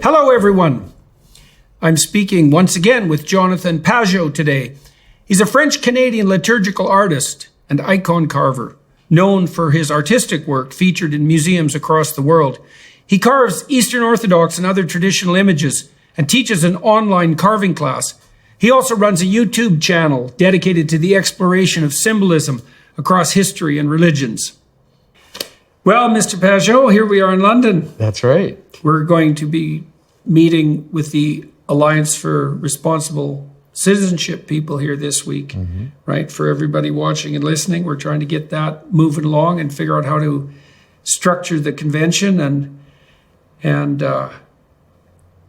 Hello, everyone. I'm speaking once again with Jonathan Pajot today. He's a French-Canadian liturgical artist and icon carver, known for his artistic work featured in museums across the world. He carves Eastern Orthodox and other traditional images and teaches an online carving class. He also runs a YouTube channel dedicated to the exploration of symbolism across history and religions. Well, Mr. Pajot, here we are in London. That's right. We're going to be meeting with the Alliance for Responsible Citizenship people here this week, right? For everybody watching and listening, we're trying to get that moving along and figure out how to structure the convention, and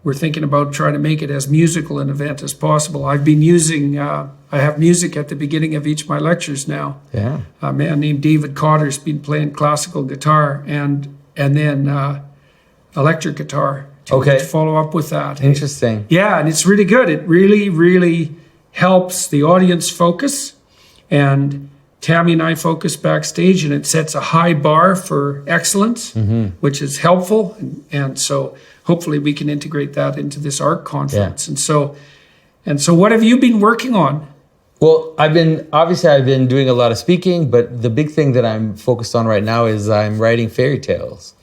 we're thinking about trying to make it as musical an event as possible. I've been using, I have music at the beginning of each of my lectures now. Yeah. A man named David Cotter's been playing classical guitar and then electric guitar to follow up with that. Interesting. Yeah, and it's really good. It really, really helps the audience focus. And Tammy and I focus backstage, and it sets a high bar for excellence, which is helpful. And so hopefully we can integrate that into this art conference. Yeah. And so what have you been working on? Well, I've been doing a lot of speaking, but the big thing that I'm focused on right now is I'm writing fairy tales.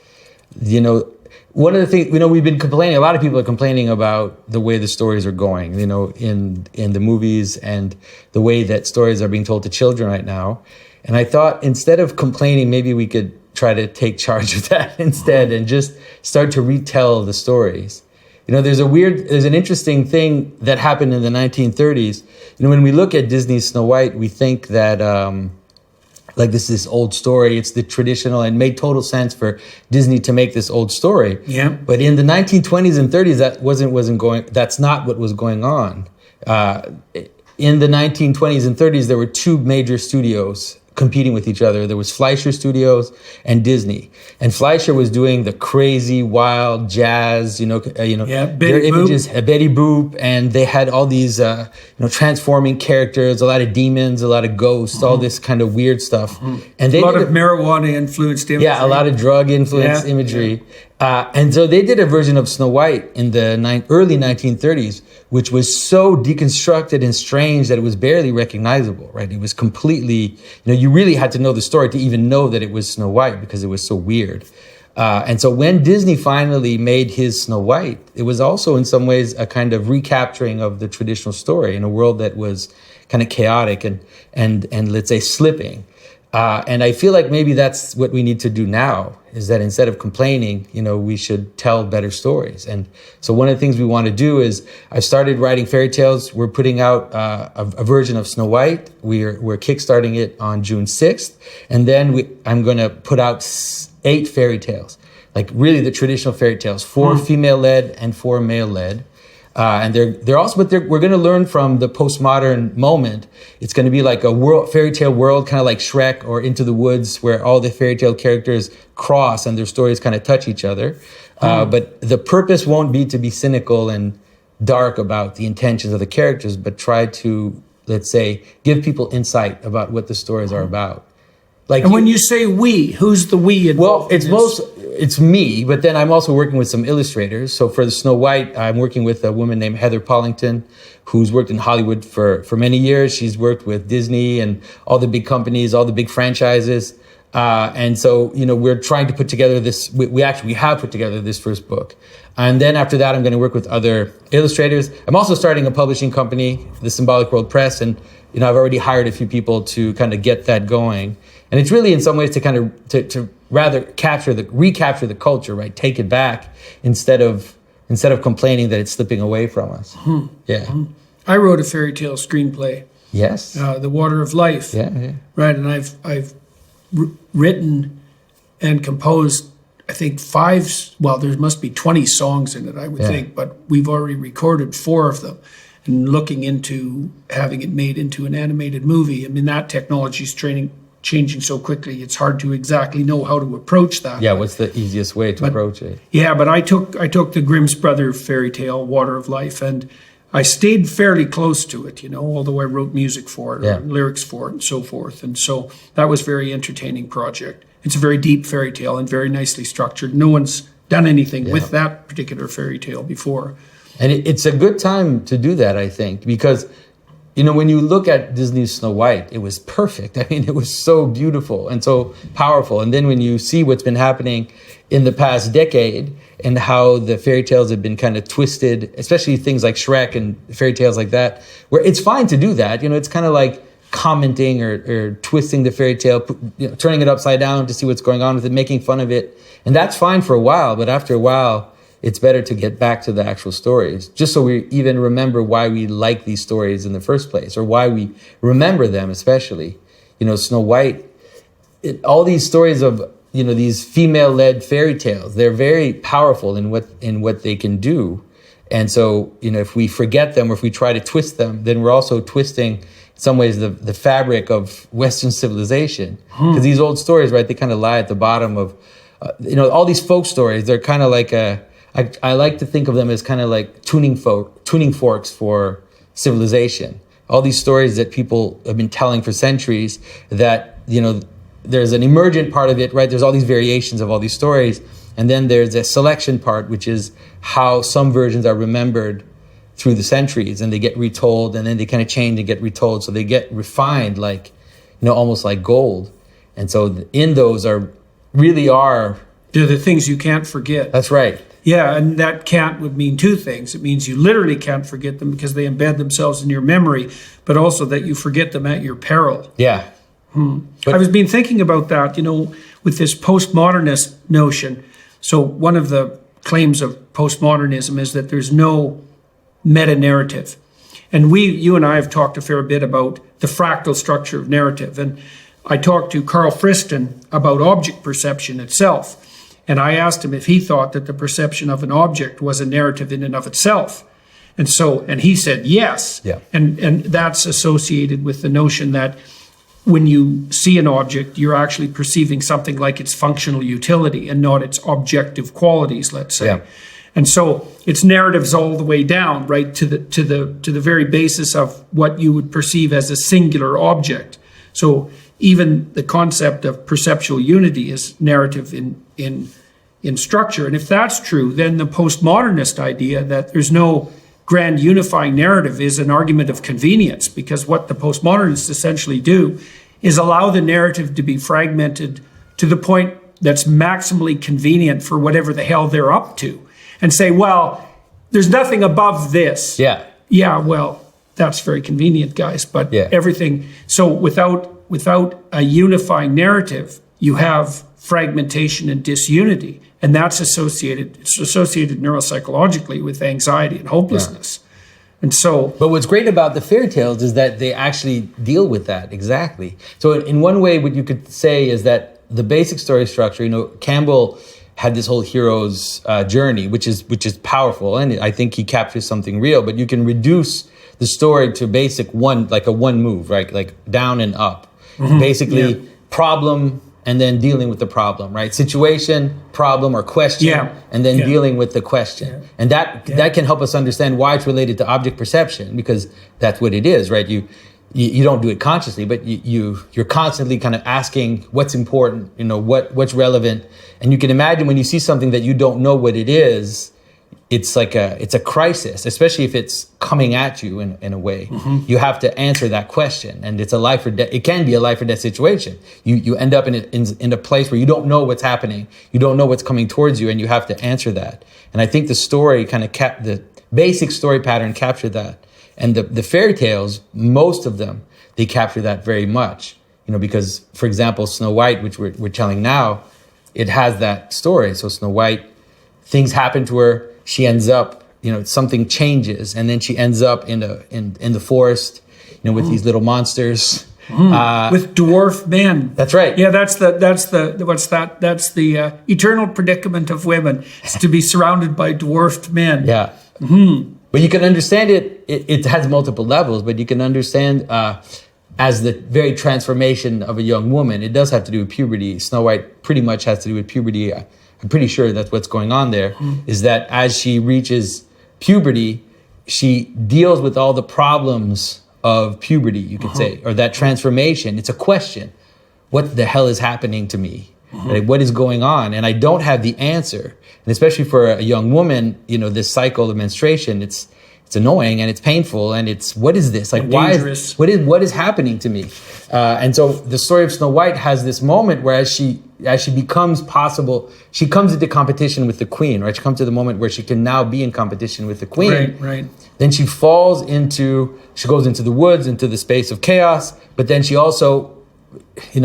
You know, one of the things, we've been complaining, a lot of people are complaining about the way the stories are going, in the movies and the way that stories are being told to children right now. And I thought, instead of complaining, maybe we could try to take charge of that instead and just start to retell the stories. There's an interesting thing that happened in the 1930s. When we look at Disney's Snow White, we think that, this old story, it's the traditional, and made total sense for Disney to make this old story. Yeah. But in the 1920s and 30s, that's not what was going on. In the 1920s and 30s, there were two major studios competing with each other. There was Fleischer Studios and Disney. And Fleischer was doing the crazy, wild jazz, their images, Betty Boop, and they had all these, transforming characters, a lot of demons, a lot of ghosts, all this kind of weird stuff. And a lot of marijuana-influenced imagery. Yeah, a lot of drug-influenced imagery. Yeah. And so they did a version of Snow White in the early 1930s, which was so deconstructed and strange that it was barely recognizable, right? It was completely, you really had to know the story to even know that it was Snow White because it was so weird. And so when Disney finally made his Snow White, it was also in some ways a kind of recapturing of the traditional story in a world that was kind of chaotic and let's say slipping. And I feel like maybe that's what we need to do now, is that instead of complaining, we should tell better stories. And so one of the things we want to do is I've started writing fairy tales. We're putting out a version of Snow White. We're kickstarting it on June 6th. And then I'm going to put out 8 fairy tales, like really the traditional fairy tales, 4 female-led and 4 male-led. And we're going to learn from the postmodern moment. It's going to be like a fairy tale world, kind of like Shrek or Into the Woods, where all the fairy tale characters cross and their stories kind of touch each other. But the purpose won't be to be cynical and dark about the intentions of the characters, but try to, let's say, give people insight about what the stories are about. And when you say we, who's the we involved? Well, it's me, but then I'm also working with some illustrators. So for the Snow White, I'm working with a woman named Heather Pollington, who's worked in Hollywood for many years. She's worked with Disney and all the big companies, all the big franchises. And so, we're trying to put together this, we have put together this first book. And then after that, I'm going to work with other illustrators. I'm also starting a publishing company, the Symbolic World Press. And, I've already hired a few people to kind of get that going. And it's really in some ways to kind of, to rather recapture the culture, right? Take it back instead of complaining that it's slipping away from us. Yeah. I wrote a fairy tale screenplay. Yes. The Water of Life. Yeah. Right. And I've written and composed, I think there must be 20 songs in it, I would think, but we've already recorded 4 of them and looking into having it made into an animated movie. I mean, that technology is changing so quickly, it's hard to exactly know how to approach that. Yeah, what's the easiest way to approach it? Yeah, but I took the Grimm's Brother fairy tale, Water of Life, and I stayed fairly close to it, although I wrote music for it, or lyrics for it, and so forth. And so that was a very entertaining project. It's a very deep fairy tale and very nicely structured. No one's done anything with that particular fairy tale before. And it's a good time to do that, I think, because, when you look at Disney's Snow White, it was perfect. I mean, it was so beautiful and so powerful. And then when you see what's been happening in the past decade and how the fairy tales have been kind of twisted, especially things like Shrek and fairy tales like that, where it's fine to do that. It's kind of like commenting or twisting the fairy tale, turning it upside down to see what's going on with it, making fun of it. And that's fine for a while, but after a while, it's better to get back to the actual stories, just so we even remember why we like these stories in the first place, or why we remember them, especially. Snow White, all these stories of, these female-led fairy tales, they're very powerful in what they can do. And so, if we forget them or if we try to twist them, then we're also twisting, in some ways, the fabric of Western civilization. Because these old stories, right, they kind of lie at the bottom of, all these folk stories, they're kind of like I like to think of them as kind of like tuning forks for civilization. All these stories that people have been telling for centuries that, there's an emergent part of it, right? There's all these variations of all these stories. And then there's a selection part, which is how some versions are remembered through the centuries, and they get retold, and then they kind of change and get retold. So they get refined like, almost like gold. And so in those they're the things you can't forget. That's right. Yeah, and that can't would mean two things. It means you literally can't forget them because they embed themselves in your memory, but also that you forget them at your peril. Yeah. I was been thinking about that, with this postmodernist notion. So one of the claims of postmodernism is that there's no meta-narrative. And you and I have talked a fair bit about the fractal structure of narrative. And I talked to Carl Friston about object perception itself. And I asked him if he thought that the perception of an object was a narrative in and of itself. And he said yes. Yeah. And that's associated with the notion that when you see an object, you're actually perceiving something like its functional utility and not its objective qualities, let's say. Yeah. And so it's narratives all the way down, right, to the very basis of what you would perceive as a singular object. So even the concept of perceptual unity is narrative in structure. And if that's true, then the postmodernist idea that there's no grand unifying narrative is an argument of convenience, because what the postmodernists essentially do is allow the narrative to be fragmented to the point that's maximally convenient for whatever the hell they're up to, and say, well, there's nothing above this. Yeah, well, that's very convenient, guys, but everything. So without a unifying narrative, you have fragmentation and disunity, and that's associated neuropsychologically with anxiety and hopelessness. And so, but what's great about the fairy tales is that they actually deal with that exactly. So in one way, what you could say is that the basic story structure, Campbell had this whole hero's journey, which is powerful, and I think he captures something real. But you can reduce the story to basic one move, right? Like down and up. Basically, problem, and then dealing with the problem, right? Situation, problem, or question, and then dealing with the question. And that can help us understand why it's related to object perception, because that's what it is, right? You don't do it consciously, but you're constantly kind of asking what's important, what's relevant. And you can imagine when you see something that you don't know what it is, it's a crisis, especially if it's coming at you in a way. You have to answer that question, and it's a life or death. It can be a life or death situation. You end up in a place where you don't know what's happening, you don't know what's coming towards you, and you have to answer that. And I think the story the basic story pattern captured that, and the fairy tales, most of them, they capture that very much. Because, for example, Snow White, which we're telling now, it has that story. So Snow White, things happen to her. She ends up, something changes, and then she ends up in the forest, with these little monsters, with dwarf men. That's right. Yeah, that's the what's that? That's the eternal predicament of women, is to be surrounded by dwarfed men. Yeah. But you can understand it. It has multiple levels, but you can understand as the very transformation of a young woman. It does have to do with puberty. Snow White pretty much has to do with puberty. I'm pretty sure that's what's going on there, is that as she reaches puberty, she deals with all the problems of puberty, you could say, or that transformation. It's a question. What the hell is happening to me? Like, what is going on? And I don't have the answer. And especially for a young woman, this cycle of menstruation, it's annoying and it's painful and it's, what is this? Like, why is, what is happening to me? And so the story of Snow White has this moment where as she becomes possible, she comes into competition with the queen, right? She comes to the moment where she can now be in competition with the queen. Right. Then she goes into the woods, into the space of chaos, but then she also,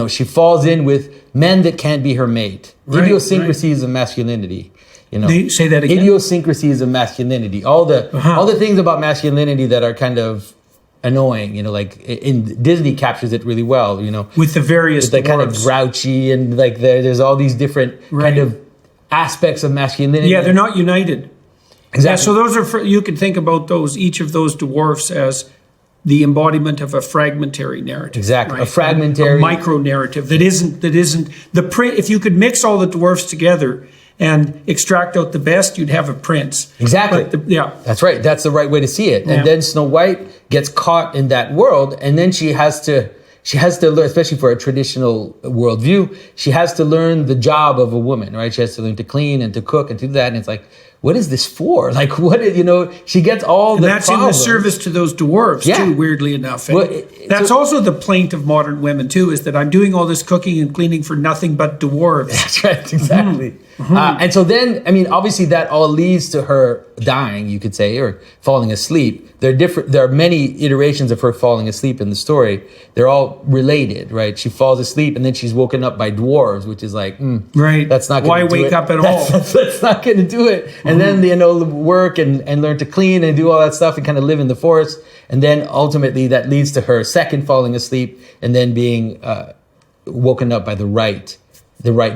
she falls in with men that can't be her mate. Idiosyncrasies of masculinity. Say that again. Idiosyncrasies of masculinity. All the things about masculinity that are kind of annoying. Like in Disney captures it really well. With the various the kind of grouchy and like there's all these different kind of aspects of masculinity. Yeah, they're not united. Exactly. Yeah, so those are you can think about each of those dwarfs as the embodiment of a fragmentary narrative. Exactly, right? a fragmentary, a micro narrative that isn't the print. If you could mix all the dwarfs together and extract out the best, you'd have a prince. Exactly. That's right. That's the right way to see it. And then Snow White gets caught in that world, and then she has to learn, especially for a traditional worldview, she has to learn the job of a woman, right? She has to learn to clean and to cook and to do that. And it's like, what is this for? Like, she gets all the that's problems. in the service to those dwarves, too, weirdly enough. That's also the plaint of modern women, too, is that I'm doing all this cooking and cleaning for nothing but dwarves. That's right, exactly. Mm-hmm. And so then, obviously that all leads to her dying, you could say, or falling asleep. There are many iterations of her falling asleep in the story. They're all related, right? She falls asleep and then she's woken up by dwarves, which is like, right. That's not going to do it. Why wake up at all? That's not going to do it. And then, work and learn to clean and do all that stuff and kind of live in the forest. And then ultimately that leads to her second falling asleep and then being woken up by the right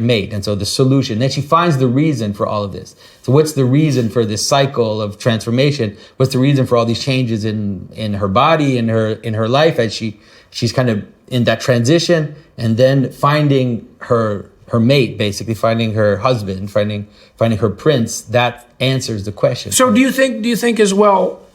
mate. And so the solution, then she finds the reason for all of this. So what's the reason for this cycle of transformation? What's the reason for all these changes in her body, in her life as she's kind of in that transition, and then finding her mate, basically finding her husband, finding her prince, that answers the question. So do you think as well,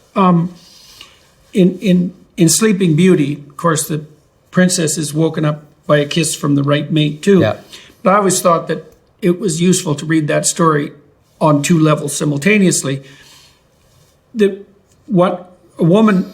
in Sleeping Beauty, of course the princess is woken up by a kiss from the right mate too. Yeah. But I always thought that it was useful to read that story on two levels simultaneously. What a woman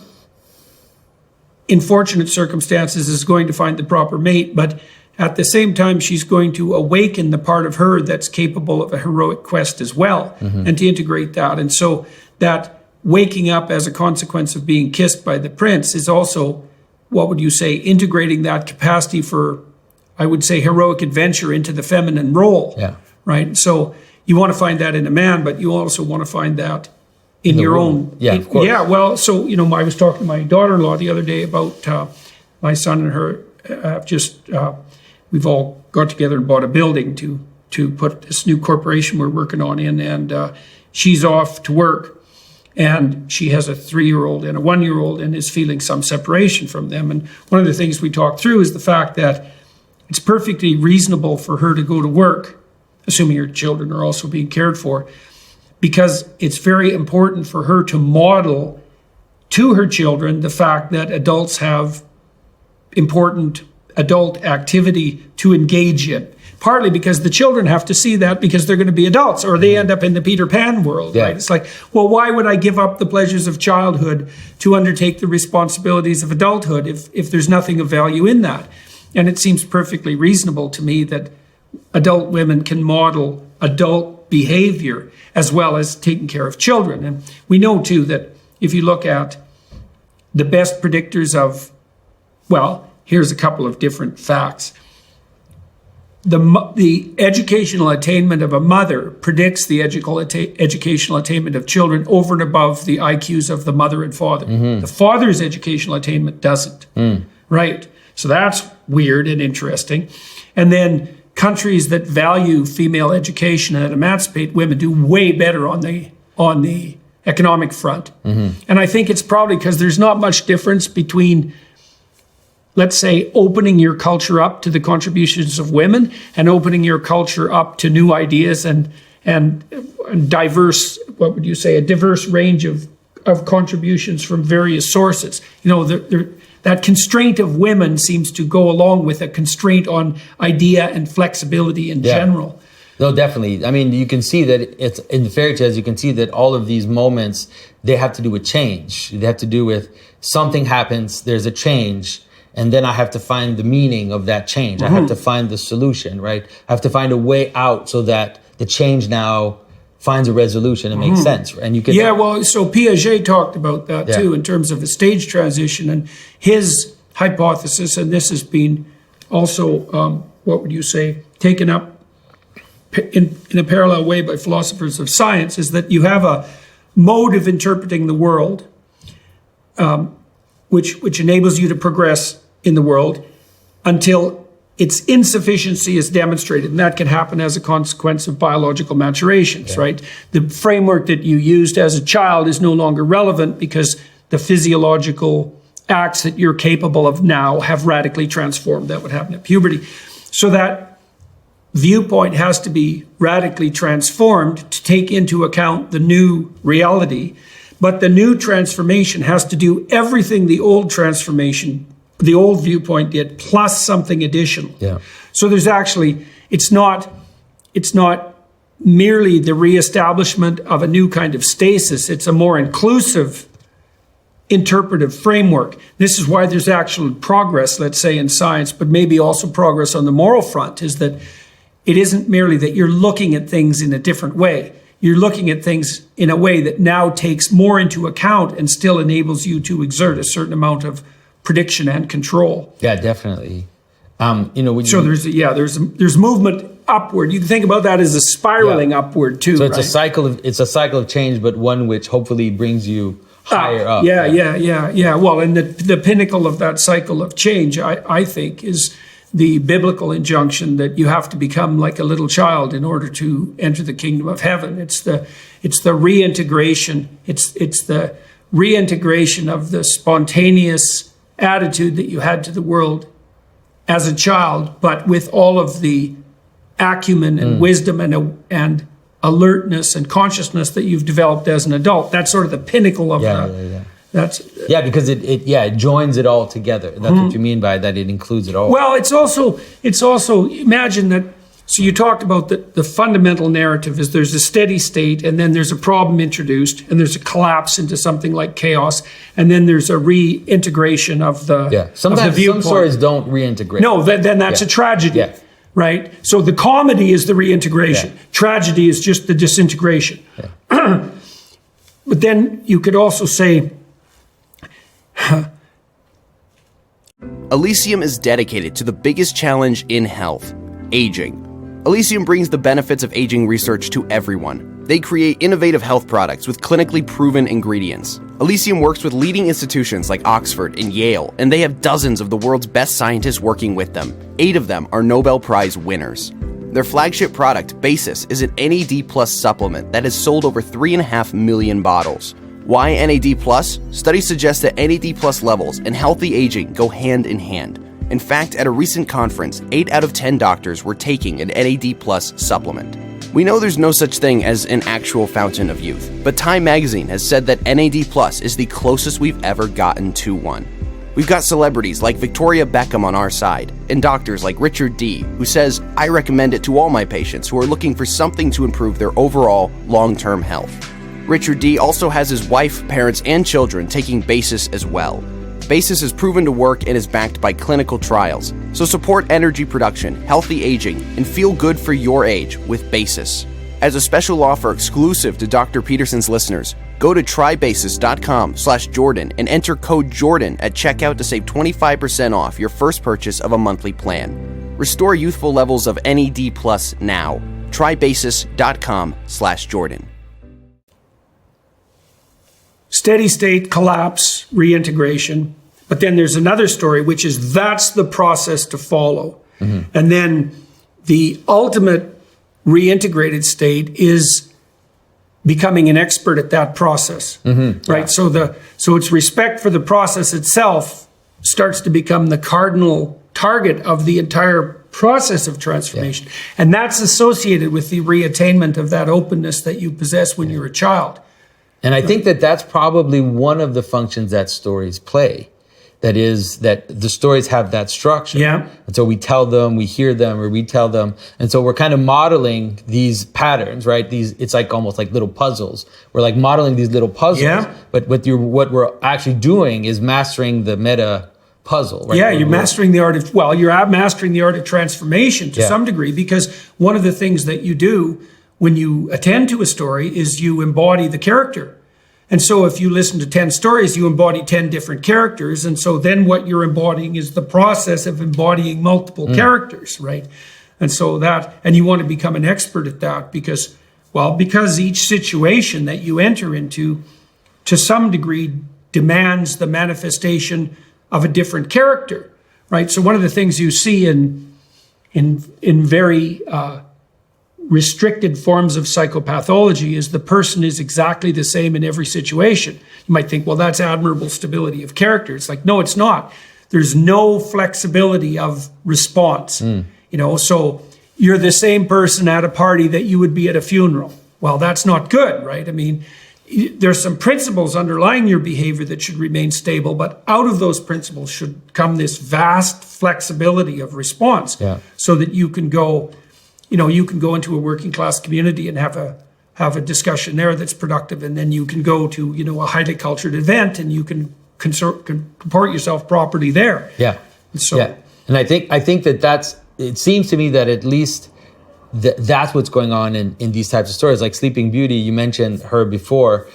in fortunate circumstances is going to find the proper mate, but at the same time, she's going to awaken the part of her that's capable of a heroic quest as well, and to integrate that. And so that waking up as a consequence of being kissed by the prince is also, what would you say, integrating that capacity for, I would say, heroic adventure into the feminine role. Yeah. Right? So you want to find that in a man, but you also want to find that in your own. Yeah, of course. Yeah, well, so, I was talking to my daughter-in-law the other day about my son and her we've all got together and bought a building to put this new corporation we're working on in, and she's off to work. And she has a 3-year-old and a 1-year-old and is feeling some separation from them. And one of the things we talked through is the fact that it's perfectly reasonable for her to go to work, assuming her children are also being cared for, because it's very important for her to model to her children the fact that adults have important adult activity to engage in. Partly because the children have to see that because they're going to be adults, or they end up in the Peter Pan world, right? It's like, well, why would I give up the pleasures of childhood to undertake the responsibilities of adulthood if there's nothing of value in that? And it seems perfectly reasonable to me that adult women can model adult behavior as well as taking care of children. And we know, too, that if you look at the best predictors of, well, here's a couple of different facts. The educational attainment of a mother predicts the educational attainment of children over and above the IQs of the mother and father. The father's educational attainment doesn't, right? So that's weird and interesting. And then countries that value female education and emancipate women do way better on the economic front. And I think it's probably because there's not much difference between, let's say, opening your culture up to the contributions of women and opening your culture up to new ideas and diverse, what would you say, a diverse range of contributions from various sources. That constraint of women seems to go along with a constraint on idea and flexibility in general. No, definitely. I mean, you can see that it's in the fairy tales. You can see that all of these moments, they have to do with change. They have to do with something happens. There's a change. And then I have to find the meaning of that change. I have to find the solution, right? I have to find a way out so that the change now finds a resolution and makes sense. And you can so Piaget talked about that too in terms of a stage transition, and his hypothesis, and this has been also, what would you say, taken up in a parallel way by philosophers of science, is that you have a mode of interpreting the world which enables you to progress in the world until its insufficiency is demonstrated. And that can happen as a consequence of biological maturations, right? The framework that you used as a child is no longer relevant because the physiological acts that you're capable of now have radically transformed. That would happen at puberty. So that viewpoint has to be radically transformed to take into account the new reality. But the new transformation has to do everything the old transformation, the old viewpoint did, plus something additional. Yeah. So there's actually, it's not merely the reestablishment of a new kind of stasis. It's a more inclusive interpretive framework. This is why there's actual progress, let's say, in science, but maybe also progress on the moral front, is that it isn't merely that you're looking at things in a different way. You're looking at things in a way that now takes more into account and still enables you to exert a certain amount of prediction and control. Yeah, definitely. There's movement upward. You can think about that as a spiraling upward too. So it's a cycle of change, but one which hopefully brings you higher up. Yeah. Well, and the pinnacle of that cycle of change, I think, is the biblical injunction that you have to become like a little child in order to enter the kingdom of heaven. It's the reintegration. It's the reintegration of the spontaneous attitude that you had to the world as a child, but with all of the acumen and wisdom and alertness and consciousness that you've developed as an adult. That's sort of the pinnacle of because it joins it all together. That's what you mean by that. It includes it all. Well, it's also imagine that. So you talked about the fundamental narrative is there's a steady state, and then there's a problem introduced, and there's a collapse into something like chaos, and then there's a reintegration of the Sometimes some stories don't reintegrate. No, then that's a tragedy. Yeah. Right? So the comedy is the reintegration. Yeah. Tragedy is just the disintegration. Yeah. But then you could also say, Elysium is dedicated to the biggest challenge in health, aging. Elysium brings the benefits of aging research to everyone. They create innovative health products with clinically proven ingredients. Elysium works with leading institutions like Oxford and Yale, and they have dozens of the world's best scientists working with them. 8 of them are Nobel Prize winners. Their flagship product, Basis, is an NAD Plus supplement that has sold over 3.5 million bottles. Why NAD Plus? Studies suggest that NAD Plus levels and healthy aging go hand in hand. In fact, at a recent conference, 8 out of 10 doctors were taking an NAD Plus supplement. We know there's no such thing as an actual fountain of youth, but Time magazine has said that NAD Plus is the closest we've ever gotten to one. We've got celebrities like Victoria Beckham on our side, and doctors like Richard D., who says, "I recommend it to all my patients who are looking for something to improve their overall long-term health." Richard D. also has his wife, parents, and children taking Basis as well. Basis is proven to work and is backed by clinical trials. So support energy production, healthy aging, and feel good for your age with Basis. As a special offer exclusive to Dr. Peterson's listeners, go to trybasis.com/Jordan and enter code Jordan at checkout to save 25% off your first purchase of a monthly plan. Restore youthful levels of NAD Plus now. Trybasis.com/Jordan. Steady state, collapse, reintegration. But then there's another story, which is that's the process to follow. And then the ultimate reintegrated state is becoming an expert at that process, right? So its respect for the process itself starts to become the cardinal target of the entire process of transformation. And that's associated with the reattainment of that openness that you possess when you're a child. And I think that that's probably one of the functions that stories play. that the stories have that structure. Yeah. And so we tell them, we hear them, or retell them. And so we're kind of modeling these patterns, right? It's like almost like little puzzles. We're like modeling these little puzzles. Yeah. But what we're actually doing is mastering the meta puzzle, right? Yeah, you're mastering the art of, you're mastering the art of transformation to some degree, because one of the things that you do when you attend to a story is you embody the character. And so if you listen to 10 stories, you embody 10 different characters. And so then what you're embodying is the process of embodying multiple characters, right? And so and you want to become an expert at that because each situation that you enter into, to some degree, demands the manifestation of a different character, right? So one of the things you see in very restricted forms of psychopathology is the person is exactly the same in every situation. You might think, well, that's admirable stability of character. It's like, no, it's not. There's no flexibility of response. So you're the same person at a party that you would be at a funeral. Well, that's not good, right? I mean, there's some principles underlying your behavior that should remain stable, but out of those principles should come this vast flexibility of response, so that you can go into a working class community and have a discussion there that's productive, and then you can go to a highly cultured event and you can comport yourself properly there. And I think it seems to me that at least that's what's going on in these types of stories. Like Sleeping Beauty, you mentioned her before.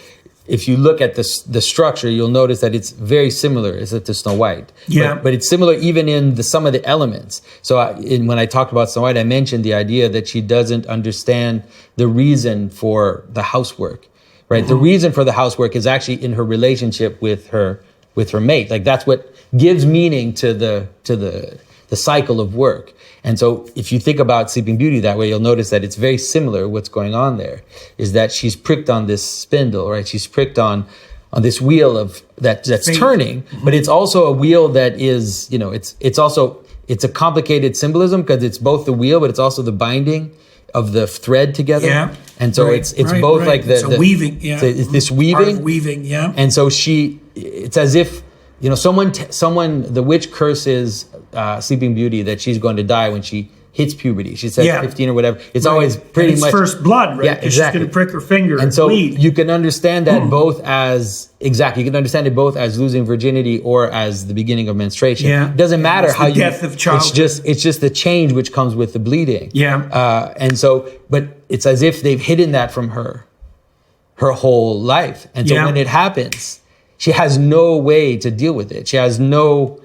If you look at the structure, you'll notice that it's very similar to Snow White. But it's similar even in some of the elements. So when I talked about Snow White, I mentioned the idea that she doesn't understand the reason for the housework, right? The reason for the housework is actually in her relationship with her mate. Like that's what gives meaning to the cycle of work. And so if you think about Sleeping Beauty that way, you'll notice that it's very similar. What's going on there is that she's pricked on this spindle, right? She's pricked on this wheel that's turning, but it's also a wheel that is, it's a complicated symbolism because it's both the wheel, but it's also the binding of the thread together. Yeah. And so it's both like the weaving. It's this weaving. Part of weaving, yeah. And so it's as if, the witch curses Sleeping Beauty that she's going to die when she hits puberty. She says 15 or whatever. It's always pretty much first blood, right? Yeah, exactly. She's going to prick her finger and so bleed. You can understand that both as you can understand it both as losing virginity or as the beginning of menstruation. Yeah. It doesn't matter how death of childhood. It's just the change which comes with the bleeding. Yeah. But it's as if they've hidden that from her whole life. And so when it happens, she has no way to deal with it. She has no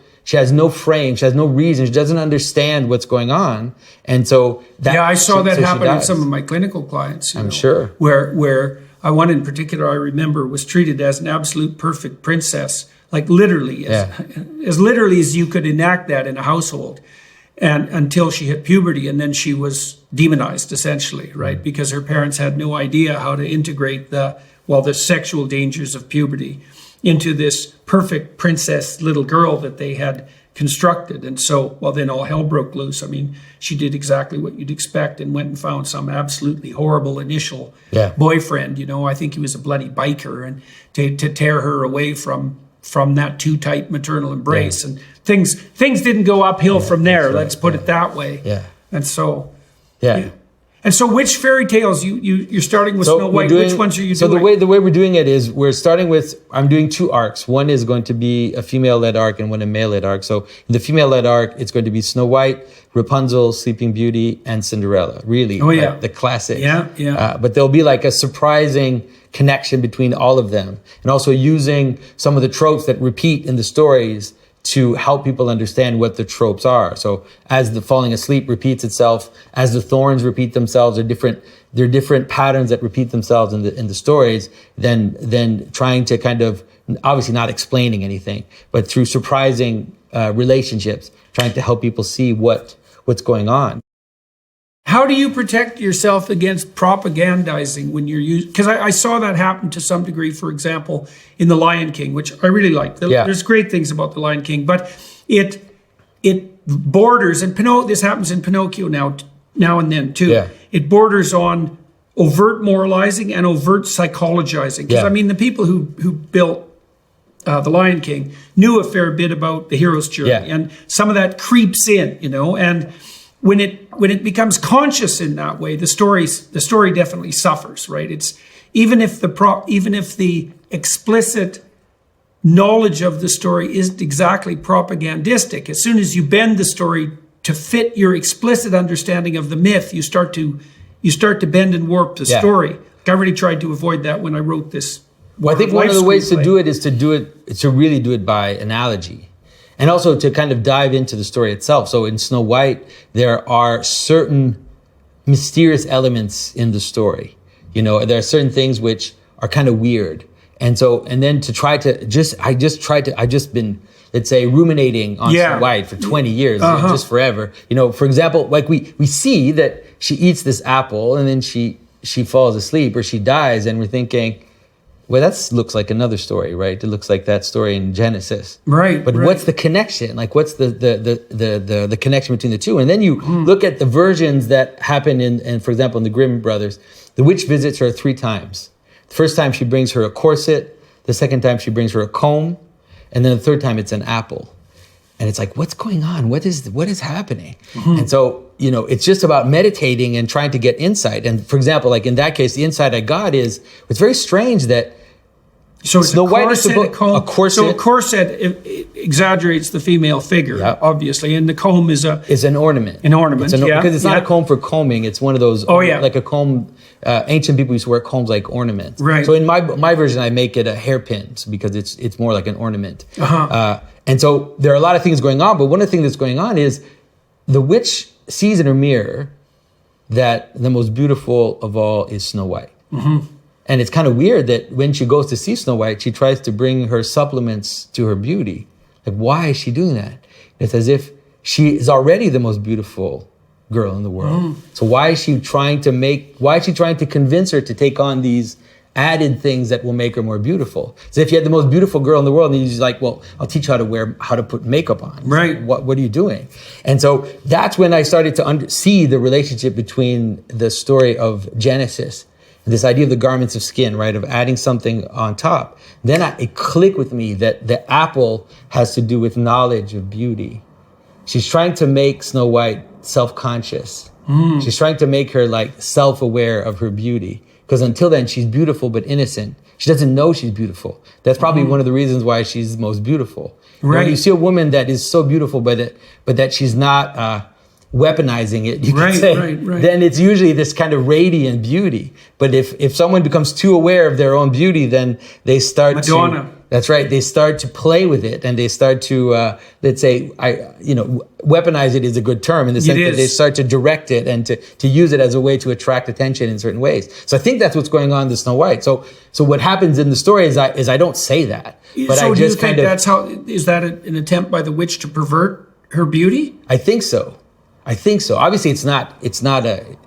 frame. She has no reason. She doesn't understand what's going on. And so I saw that happen in some of my clinical clients. I'm sure. Where one in particular I remember was treated as an absolute perfect princess, like literally, as literally as you could enact that in a household, and until she hit puberty, and then she was demonized essentially, right? Because her parents had no idea how to integrate the sexual dangers of puberty into this perfect princess little girl that they had constructed. And so, then all hell broke loose. I mean, she did exactly what you'd expect and went and found some absolutely horrible initial boyfriend. I think he was a bloody biker, and to tear her away from that too tight maternal embrace. And things didn't go uphill from there. Let's put it that way. Yeah. And so, And so, which fairy tales you're starting with Snow White? Which ones are you doing? So the way we're doing it is we're starting with, I'm doing 2 arcs. One is going to be a female-led arc and one a male-led arc. So in the female-led arc, it's going to be Snow White, Rapunzel, Sleeping Beauty, and Cinderella. Really, the classics. But there'll be like a surprising connection between all of them, and also using some of the tropes that repeat in the stories to help people understand what the tropes are. So as the falling asleep repeats itself, as the thorns repeat themselves, there are different patterns that repeat themselves in the stories, then trying to kind of, obviously not explaining anything, but through surprising relationships, trying to help people see what's going on. How do you protect yourself against propagandizing when you're using? Because I saw that happen to some degree, for example, in The Lion King, which I really like. There's great things about The Lion King, but it borders, and this happens in Pinocchio now and then too. Yeah. It borders on overt moralizing and overt psychologizing. Because the people who built The Lion King, knew a fair bit about the hero's journey, and some of that creeps in, and when it becomes conscious in that way, the story definitely suffers, right? It's even if the explicit knowledge of the story isn't exactly propagandistic, as soon as you bend the story to fit your explicit understanding of the myth, you start to bend and warp the story. I really tried to avoid that when I wrote this. Well, I think one of the ways to do it is to really do it by analogy, and also to kind of dive into the story itself. So in Snow White, there are certain mysterious elements in the story. There are certain things which are kind of weird. And then I've just been, let's say, ruminating on Snow White for 20 years, just forever. For example, like we see that she eats this apple and then she falls asleep or she dies, and we're thinking, well, that looks like another story, right? It looks like that story in Genesis. Right. But what's the connection? Like, what's the connection between the two? And then you look at the versions that happen in, for example, in the Grimm brothers, the witch visits her 3 times. The first time she brings her a corset. The second time she brings her a comb. And then the third time it's an apple. And it's like, what's going on? What is happening? And so, it's just about meditating and trying to get insight. And for example, like in that case, the insight I got is, it's very strange that Snow White is a corset. So a corset it exaggerates the female figure, obviously, and the comb is an ornament. An ornament, because it's not a comb for combing. It's one of those, like a comb. Ancient people used to wear combs like ornaments. Right. So in my version, I make it a hairpin because it's more like an ornament. And so there are a lot of things going on, but one of the things that's going on is the witch sees in her mirror that the most beautiful of all is Snow White. And it's kind of weird that when she goes to see Snow White, she tries to bring her supplements to her beauty. Like, why is she doing that? It's as if she is already the most beautiful girl in the world. So why is she trying to convince her to take on these added things that will make her more beautiful? So if you had the most beautiful girl in the world and you're just like, well, I'll teach you how to put makeup on. Right. What are you doing? And so that's when I started to see the relationship between the story of Genesis, this idea of the garments of skin, right, of adding something on top. Then it clicked with me that the apple has to do with knowledge of beauty. She's trying to make Snow White self-conscious. She's trying to make her like self-aware of her beauty. Because until then, she's beautiful but innocent. She doesn't know she's beautiful. That's probably one of the reasons why she's most beautiful. Right. When you see a woman that is so beautiful, but that she's not weaponizing it, you can say, then it's usually this kind of radiant beauty. But if someone becomes too aware of their own beauty, then they start Madonna. That's right. They start to play with it, and they start to, let's say, weaponize it is a good term in the sense that they start to direct it and to use it as a way to attract attention in certain ways. So I think that's what's going on in Snow White. So what happens in the story is I don't say that, but so I just do you think is that an attempt by the witch to pervert her beauty? I think so. Obviously, it's not a.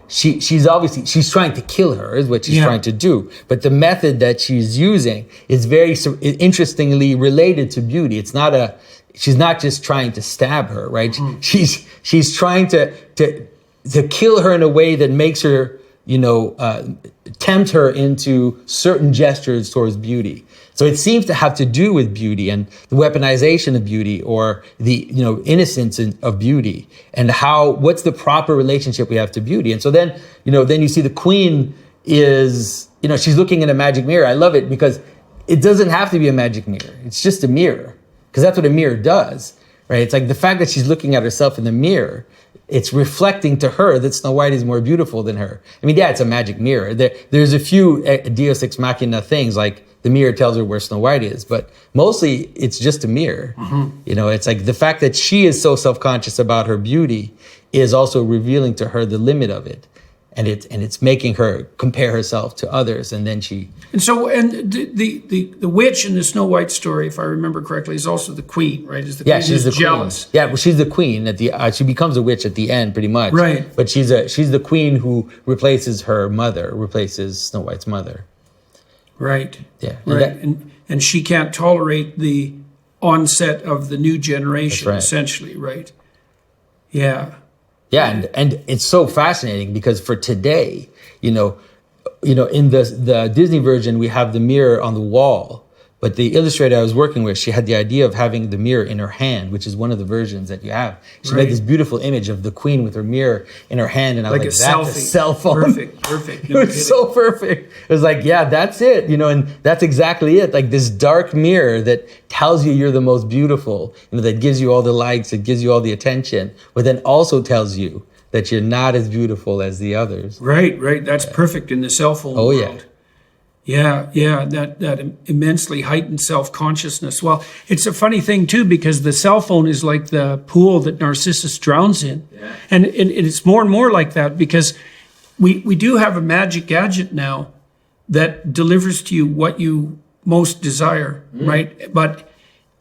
She's trying to kill her is what she's trying to do. But the method that she's using is very interestingly related to beauty. She's not just trying to stab her, right? She's trying to kill her in a way that makes her, tempt her into certain gestures towards beauty. So it seems to have to do with beauty and the weaponization of beauty, or the innocence of beauty, and what's the proper relationship we have to beauty. And so then you see the queen is she's looking in a magic mirror. I love it because it doesn't have to be a magic mirror. It's just a mirror, because that's what a mirror does, right? It's like the fact that she's looking at herself in the mirror. It's reflecting to her that Snow White is more beautiful than her. I mean, it's a magic mirror. There's a few Deus Ex Machina things, like the mirror tells her where Snow White is, but mostly it's just a mirror. It's like the fact that she is so self-conscious about her beauty is also revealing to her the limit of it. And it's making her compare herself to others, and then she. And so, the witch in the Snow White story, if I remember correctly, is also the queen, right? Is the queen she's the jealous? Queen. Yeah, well, she's the queen at the. She becomes a witch at the end, pretty much. Right. But she's the queen who replaces Snow White's mother. Right. Yeah. Right. And she can't tolerate the onset of the new generation, essentially, right? Yeah. Yeah, and it's so fascinating because for today, in the Disney version, we have the mirror on the wall, But the illustrator I was working with, she had the idea of having the mirror in her hand, which is one of the versions that you have. She made this beautiful image of the queen with her mirror in her hand. And I was like, that's a cell phone. Perfect. No, it was so perfect. It was like, yeah, that's it. And that's exactly it. Like this dark mirror that tells you you're the most beautiful, that gives you all the likes, it gives you all the attention, but then also tells you that you're not as beautiful as the others. Right. That's perfect in the cell phone world. Yeah, that immensely heightened self-consciousness. Well, it's a funny thing, too, because the cell phone is like the pool that Narcissus drowns in. Yeah. And it's more and more like that because we do have a magic gadget now that delivers to you what you most desire, right? But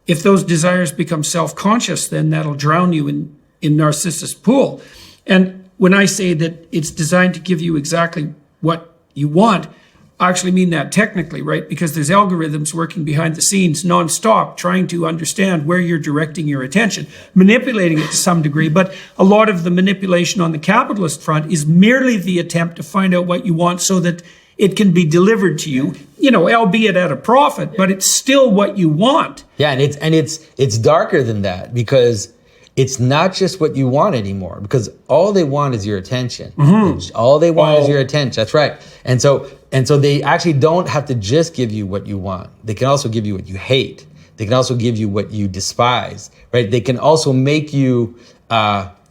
if those desires become self-conscious, then that'll drown you in Narcissus' pool. And when I say that it's designed to give you exactly what you want, I actually mean that technically, right? Because there's algorithms working behind the scenes nonstop, trying to understand where you're directing your attention, manipulating it to some degree. But a lot of the manipulation on the capitalist front is merely the attempt to find out what you want so that it can be delivered to you, albeit at a profit, but it's still what you want. Yeah, and it's darker than that because it's not just what you want anymore, because all they want is your attention. All they want is your attention. That's right. And so they actually don't have to just give you what you want. They can also give you what you hate. They can also give you what you despise, right? They can also make you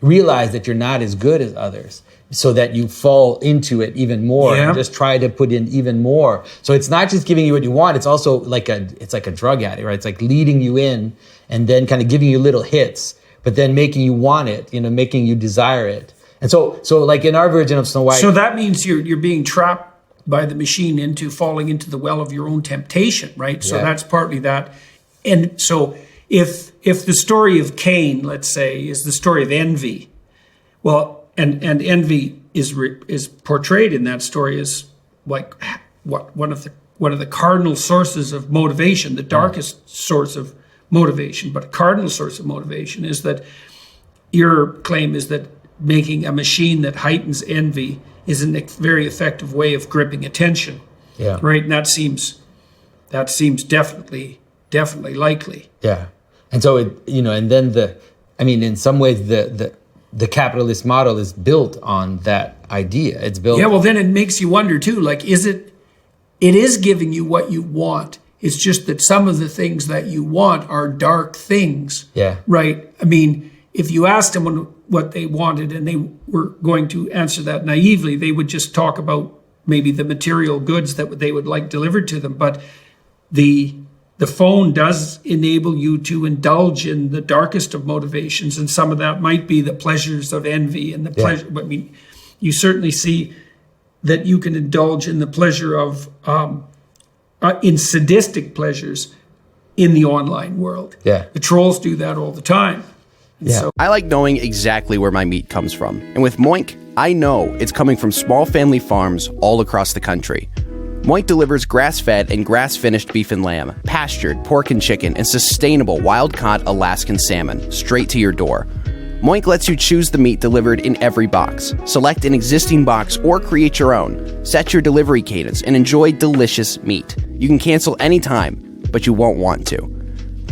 realize that you're not as good as others, so that you fall into it even more and just try to put in even more. So it's not just giving you what you want. It's also like a drug addict, right? It's like leading you in and then kind of giving you little hits, but then making you want it, making you desire it. And so like in our version of Snow White. So that means you're being trapped by the machine into falling into the well of your own temptation, right? So that's partly that. And so if the story of Cain, let's say, is the story of envy, well, and envy is portrayed in that story as like one of the cardinal sources of motivation, the darkest source of motivation, but a cardinal source of motivation is that your claim is that making a machine that heightens envy is a very effective way of gripping attention. Yeah. Right. And that seems definitely likely. Yeah. And so and then in some ways the capitalist model is built on that idea. It's built. Yeah. Well, then it makes you wonder too, like, it is giving you what you want. It's just that some of the things that you want are dark things. Yeah. Right. I mean, if you asked them what they wanted and they were going to answer that naively, they would just talk about maybe the material goods that they would like delivered to them. But the phone does enable you to indulge in the darkest of motivations, and some of that might be the pleasures of envy and the pleasure. I mean, you certainly see that you can indulge in the pleasure of in sadistic pleasures in the online world. Yeah, the trolls do that all the time. So I like knowing exactly where my meat comes from. And with Moink, I know it's coming from small family farms all across the country. Moink delivers grass-fed and grass-finished beef and lamb, pastured pork and chicken, and sustainable wild-caught Alaskan salmon straight to your door. Moink lets you choose the meat delivered in every box. Select an existing box or create your own. Set your delivery cadence and enjoy delicious meat. You can cancel anytime, but you won't want to.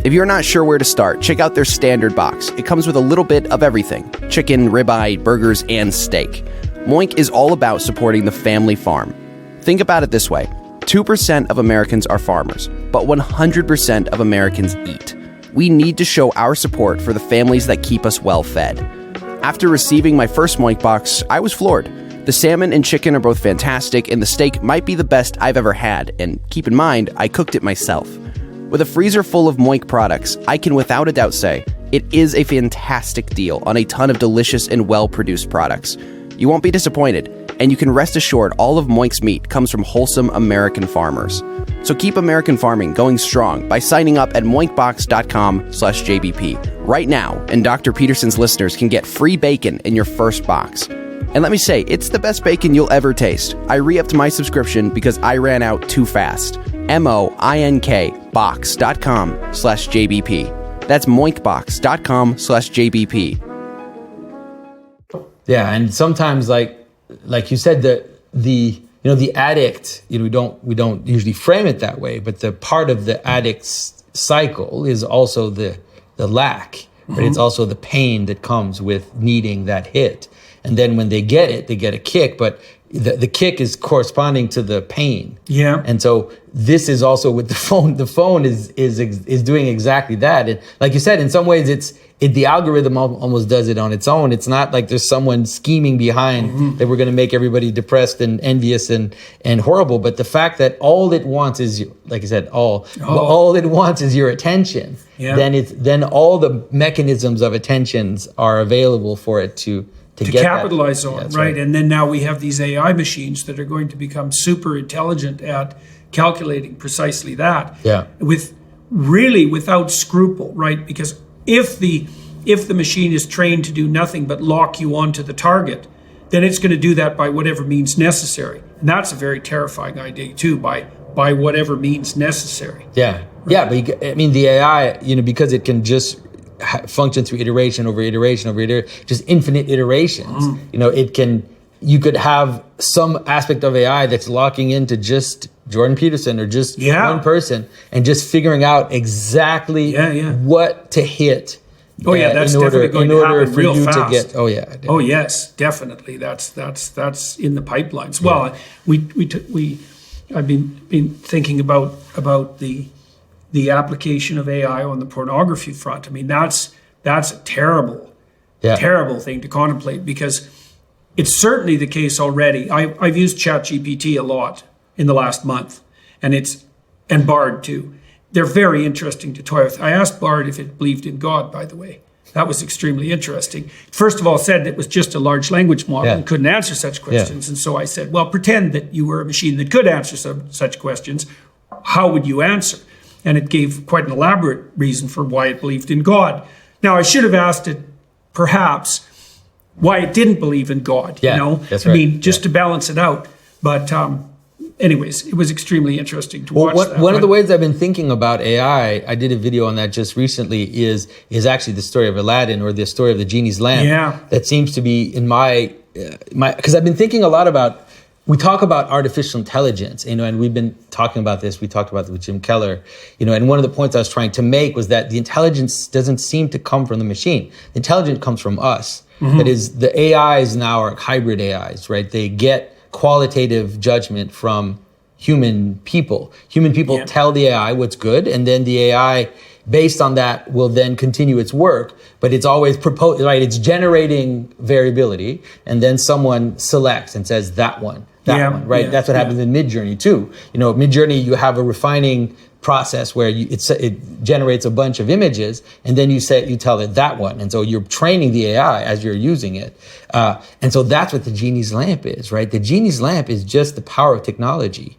If you're not sure where to start, check out their standard box. It comes with a little bit of everything: chicken, ribeye, burgers, and steak. Moink is all about supporting the family farm. Think about it this way: 2% of Americans are farmers, but 100% of Americans eat. We need to show our support for the families that keep us well fed. After receiving my first Moink box, I was floored. The salmon and chicken are both fantastic, and the steak might be the best I've ever had, and keep in mind, I cooked it myself. With a freezer full of Moink products, I can without a doubt say it is a fantastic deal on a ton of delicious and well-produced products. You won't be disappointed, and you can rest assured all of Moink's meat comes from wholesome American farmers. So keep American farming going strong by signing up at moinkbox.com/JBP right now, and Dr. Peterson's listeners can get free bacon in your first box. And let me say, it's the best bacon you'll ever taste. I re-upped my subscription because I ran out too fast. moinkbox.com/JBP. That's moinkbox.com/JBP. Yeah, and sometimes like you said, the the addict, we don't usually frame it that way, but the part of the addict's cycle is also the lack, right? It's also the pain that comes with needing that hit. And then when they get it, they get a kick, but the kick is corresponding to the pain. Yeah. And so this is also with the phone. The phone is doing exactly that. And like you said, in some ways, the algorithm almost does it on its own. It's not like there's someone scheming behind that we're going to make everybody depressed and envious and horrible. But the fact that all it wants is, like I said, all it wants is your attention. Yeah. Then all the mechanisms of attentions are available for it to capitalize on, That's right? And then now we have these AI machines that are going to become super intelligent at calculating precisely that. Yeah. Without scruple, right? Because if the machine is trained to do nothing but lock you onto the target, then it's going to do that by whatever means necessary. And that's a very terrifying idea too, by whatever means necessary. Yeah. Yeah, but the AI, because it can just function through iteration over iteration over iteration, just infinite iterations. You could have some aspect of AI that's locking into just Jordan Peterson or just one person and just figuring out exactly what to hit. Oh yeah, that's definitely going to happen real fast. Definitely. Oh yes, definitely. That's in the pipelines. Well, I've been thinking about the application of AI on the pornography front. I mean, that's a terrible thing to contemplate, because it's certainly the case already. I've used ChatGPT a lot in the last month, and Bard too. They're very interesting to toy with. I asked Bard if it believed in God, by the way. That was extremely interesting. First of all, said it was just a large language model and couldn't answer such questions. And so I said, well, pretend that you were a machine that could answer such questions. How would you answer? And it gave quite an elaborate reason for why it believed in God. Now, I should have asked it, perhaps, why it didn't believe in God. That's right. Just to balance it out. But anyways, it was extremely interesting to watch that. One of the ways I've been thinking about AI, I did a video on that just recently, is actually the story of Aladdin, or the story of the genie's lamp. Yeah. That seems to be in my because I've been thinking a lot about. We talk about artificial intelligence, and we've been talking about this. We talked about it with Jim Keller, and one of the points I was trying to make was that the intelligence doesn't seem to come from the machine. The intelligence comes from us. That is, the AIs now are hybrid AIs, right? They get qualitative judgment from human people. Human people tell the AI what's good, and then the AI, based on that, will then continue its work. But it's always proposed, right? It's generating variability, and then someone selects and says that one, one, right? That's what happens in Midjourney too. Midjourney, you have a refining process where it generates a bunch of images, and then you tell it that one, and so you're training the AI as you're using it, and so that's what the genie's lamp is, right? The genie's lamp is just the power of technology.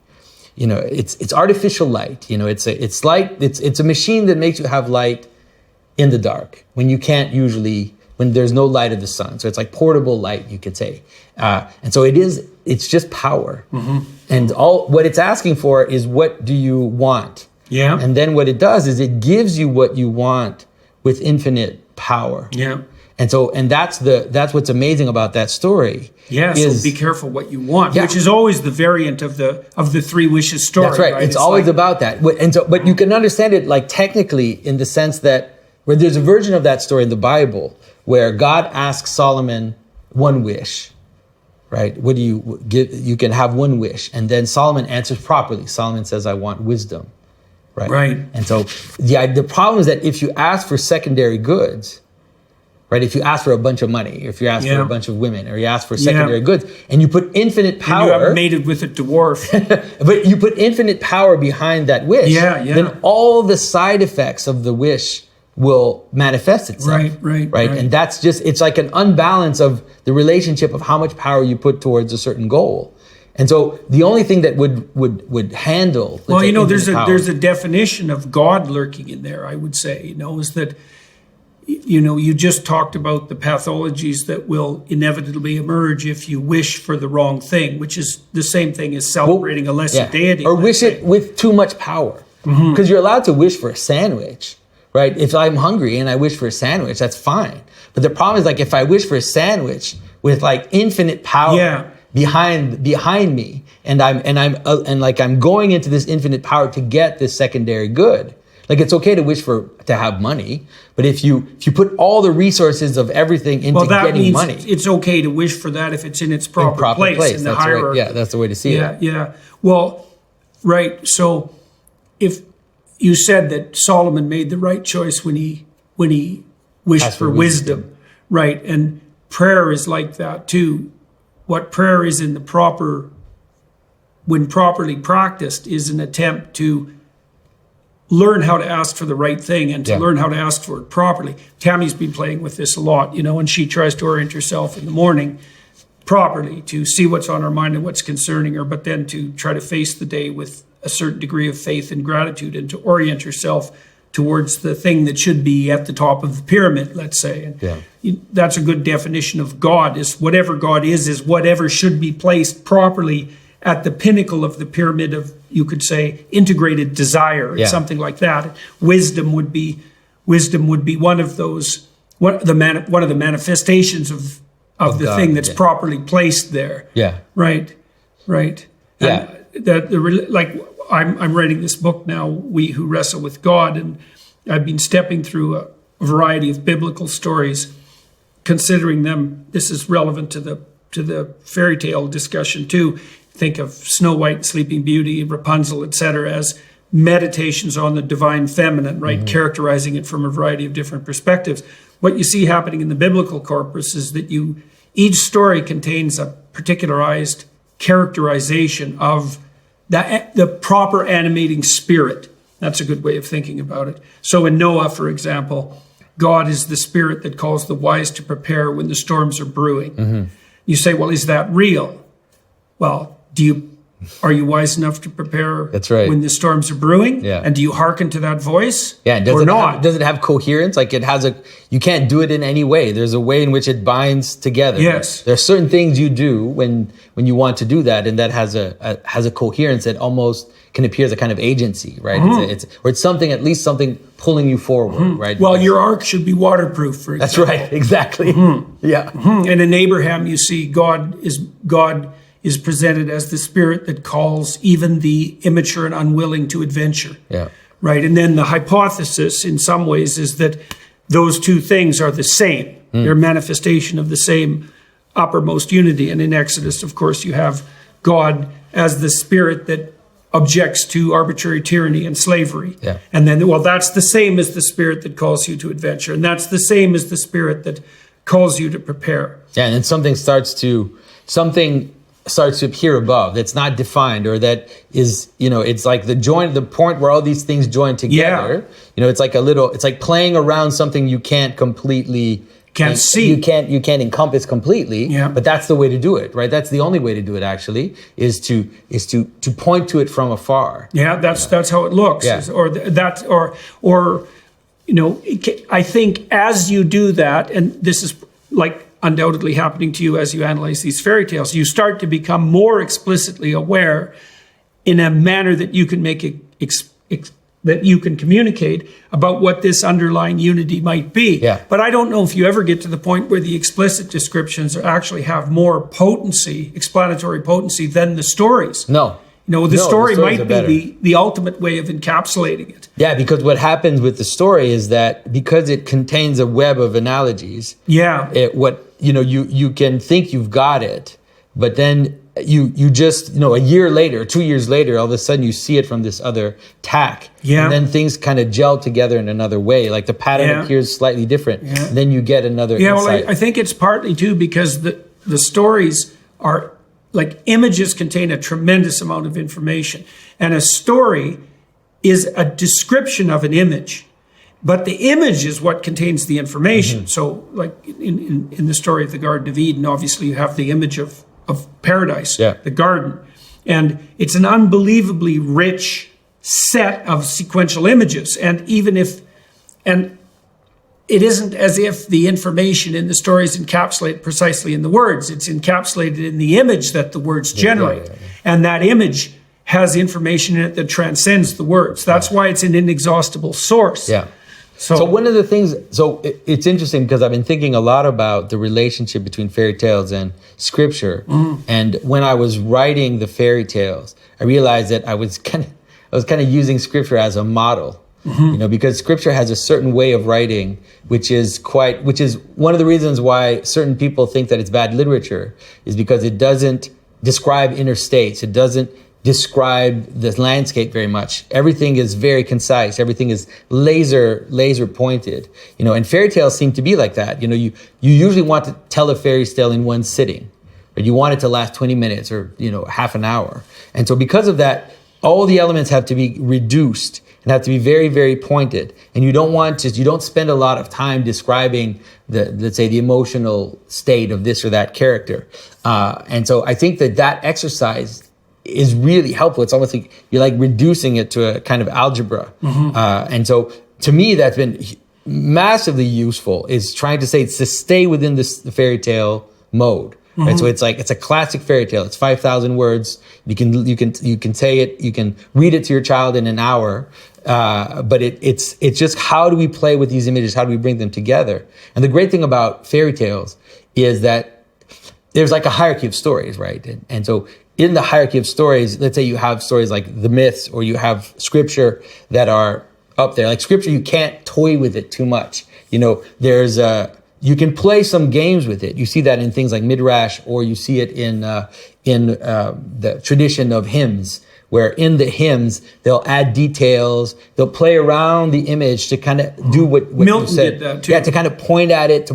It's artificial light. It's a machine that makes you have light in the dark when you can't usually, when there's no light of the sun. So it's like portable light, you could say. And so it's just power. And what it's asking for is, what do you want? Yeah. And then what it does is it gives you what you want with infinite power. Yeah. And that's what's amazing about that story. Yeah, so be careful what you want, which is always the variant of the three wishes story. That's right. It's always about that. But you can understand it like technically in the sense that where there's a version of that story in the Bible where God asks Solomon one wish, right? What do you give? You can have one wish, and then Solomon answers properly. Solomon says, "I want wisdom," right? Right. And so the problem is that if you ask for secondary goods, right? If you ask for a bunch of money, if you ask for a bunch of women, or you ask for secondary goods, and you put infinite power, and you have mated with a dwarf, but you put infinite power behind that wish, then all the side effects of the wish will manifest itself. Right. And that's it's like an unbalance of the relationship of how much power you put towards a certain goal. And so the only thing that would handle, there's a definition of God lurking in there, I would say, is that, you just talked about the pathologies that will inevitably emerge if you wish for the wrong thing, which is the same thing as celebrating a lesser deity. Or wish it with too much power. Because you're allowed to wish for a sandwich, right? If I'm hungry and I wish for a sandwich, that's fine. But the problem is, like, if I wish for a sandwich with like infinite power behind me, and I'm going into this infinite power to get this secondary good. Like, it's okay to wish to have money, but if you put all the resources of everything into getting money, it's okay to wish for that if it's in its proper place in the hierarchy. Yeah, that's the way to see it. Yeah. Well, right. So, if you said that Solomon made the right choice when he wished for wisdom, right? And prayer is like that too. What prayer is when properly practiced, is an attempt to learn how to ask for the right thing and to learn how to ask for it properly. Tammy's been playing with this a lot, and she tries to orient herself in the morning properly to see what's on her mind and what's concerning her, but then to try to face the day with a certain degree of faith and gratitude and to orient herself towards the thing that should be at the top of the pyramid, let's say. And that's a good definition of God, is whatever God is whatever should be placed properly at the pinnacle of the pyramid of, you could say, integrated desire, or something like that. Wisdom would be one of those, one of the manifestations of the God, thing that's properly placed there. Yeah. Right. Yeah. And I'm writing this book now, We Who Wrestle with God, and I've been stepping through a variety of biblical stories, considering them. This is relevant to the fairy tale discussion too. Think of Snow White, Sleeping Beauty, Rapunzel, etc., as meditations on the divine feminine, right? Characterizing it from a variety of different perspectives. What you see happening in the biblical corpus is that each story contains a particularized characterization of the proper animating spirit. That's a good way of thinking about it. So in Noah, for example, God is the spirit that calls the wise to prepare when the storms are brewing. You say, well, is that real? Well, are you wise enough to prepare when the storms are brewing? Yeah. And do you hearken to that voice? Yeah. Does it have coherence? Like, you can't do it in any way. There's a way in which it binds together. Yes. There are certain things you do when you want to do that, and that has a coherence that almost can appear as a kind of agency, right? It's something, at least something pulling you forward, right? Well, your ark should be waterproof, for example. That's right. Exactly. Yeah. And in Abraham, you see God is presented as the spirit that calls even the immature and unwilling to adventure. Yeah. Right. And then the hypothesis in some ways is that those two things are the same. They're a manifestation of the same uppermost unity. And in Exodus, of course, you have God as the spirit that objects to arbitrary tyranny and slavery. Yeah. And then, that's the same as the spirit that calls you to adventure. And that's the same as the spirit that calls you to prepare. Yeah. And then something starts to appear above that's not defined, or that is, it's like the point where all these things join together. Yeah. It's like playing around something you can't completely see. You can't encompass completely. Yeah. But that's the way to do it, right? That's the only way to do it, actually, is to point to it from afar. Yeah, that's how it looks. Yeah. I think as you do that, and this is like undoubtedly happening to you as you analyze these fairy tales, you start to become more explicitly aware in a manner that you can make that you can communicate about what this underlying unity might be. Yeah. But I don't know if you ever get to the point where the explicit descriptions actually have more potency, explanatory potency, than the stories. No. The story might be the ultimate way of encapsulating it. Yeah, because what happens with the story is that because it contains a web of analogies, you can think you've got it, but then you just, a year later, 2 years later, all of a sudden you see it from this other tack. Yeah. And then things kind of gel together in another way. Like the pattern appears slightly different. Yeah. And then you get another insight. Well, I think it's partly too because the stories are, like, images contain a tremendous amount of information. And a story is a description of an image. But the image is what contains the information. So, like in the story of the Garden of Eden, obviously you have the image of paradise, the garden. And it's an unbelievably rich set of sequential images. And it isn't as if the information in the story is encapsulated precisely in the words. It's encapsulated in the image that the words generate. And that image has information in it that transcends the words. That's why it's an inexhaustible source. Yeah. So one of the things, it's interesting because I've been thinking a lot about the relationship between fairy tales and scripture. And when I was writing the fairy tales, I realized that I was kind of using scripture as a model. Because scripture has a certain way of writing, which is one of the reasons why certain people think that it's bad literature, is because it doesn't describe inner states. It doesn't describe the landscape very much. Everything is very concise. Everything is laser pointed. And fairy tales seem to be like that. You usually want to tell a fairy tale in one sitting, or you want it to last 20 minutes or, half an hour. And so because of that, all the elements have to be reduced and have to be very, very pointed. And you don't spend a lot of time describing let's say the emotional state of this or that character. And so I think that exercise is really helpful. It's almost like you're like reducing it to a kind of algebra. And so to me, that's been massively useful, is trying to stay within the fairy tale mode. Right? So it's a classic fairy tale. It's 5,000 words. You can say it, you can read it to your child in an hour. But it's just, how do we play with these images? How do we bring them together? And the great thing about fairy tales is that there's like a hierarchy of stories, right? And so in the hierarchy of stories, let's say you have stories like the myths, or you have scripture that are up there. Like scripture, you can't toy with it too much. You can play some games with it. You see that in things like Midrash, or you see it in the tradition of hymns, where in the hymns, they'll add details, they'll play around the image to kind of do what Milton you said. did that too. Yeah, to kind of point at it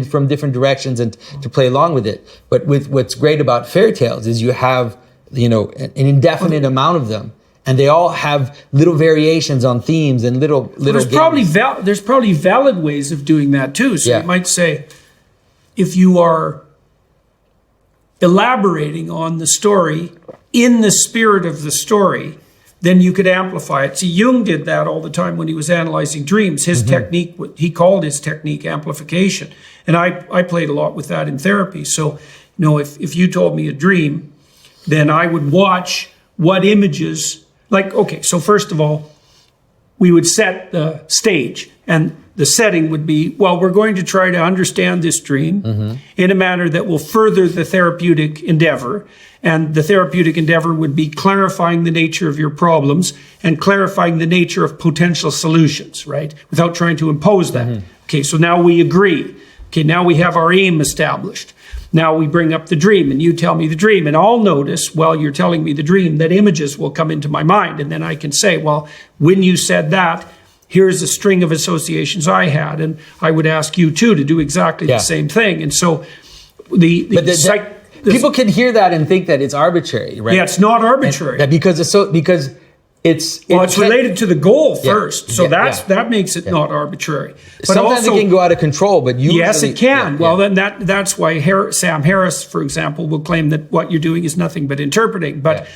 from different directions and to play along with it. But with what's great about fairy tales is you have, an indefinite amount of them. And they all have little variations on themes and little there's games. There's probably valid ways of doing that too. So you might say, if you are elaborating on the story in the spirit of the story, then you could amplify it. See, Jung did that all the time when he was analyzing dreams. His technique, he called his technique amplification. And I played a lot with that in therapy. So, if you told me a dream, then I would watch what images, so first of all, we would set the stage, and the setting would be, we're going to try to understand this dream in a manner that will further the therapeutic endeavor. And the therapeutic endeavor would be clarifying the nature of your problems and clarifying the nature of potential solutions, right? Without trying to impose that. Okay, so now we agree. Okay, now we have our aim established. Now we bring up the dream, and you tell me the dream, and I'll notice while you're telling me the dream that images will come into my mind. And then I can say, when you said that, here's a string of associations I had, and I would ask you too to do exactly the same thing. And so people can hear that and think that it's arbitrary, right? Yeah, it's not arbitrary. Because it's related to the goal first, so that makes it not arbitrary. But sometimes it can go out of control, but usually, yes, it can. Then that's why Sam Harris, for example, will claim that what you're doing is nothing but interpreting. But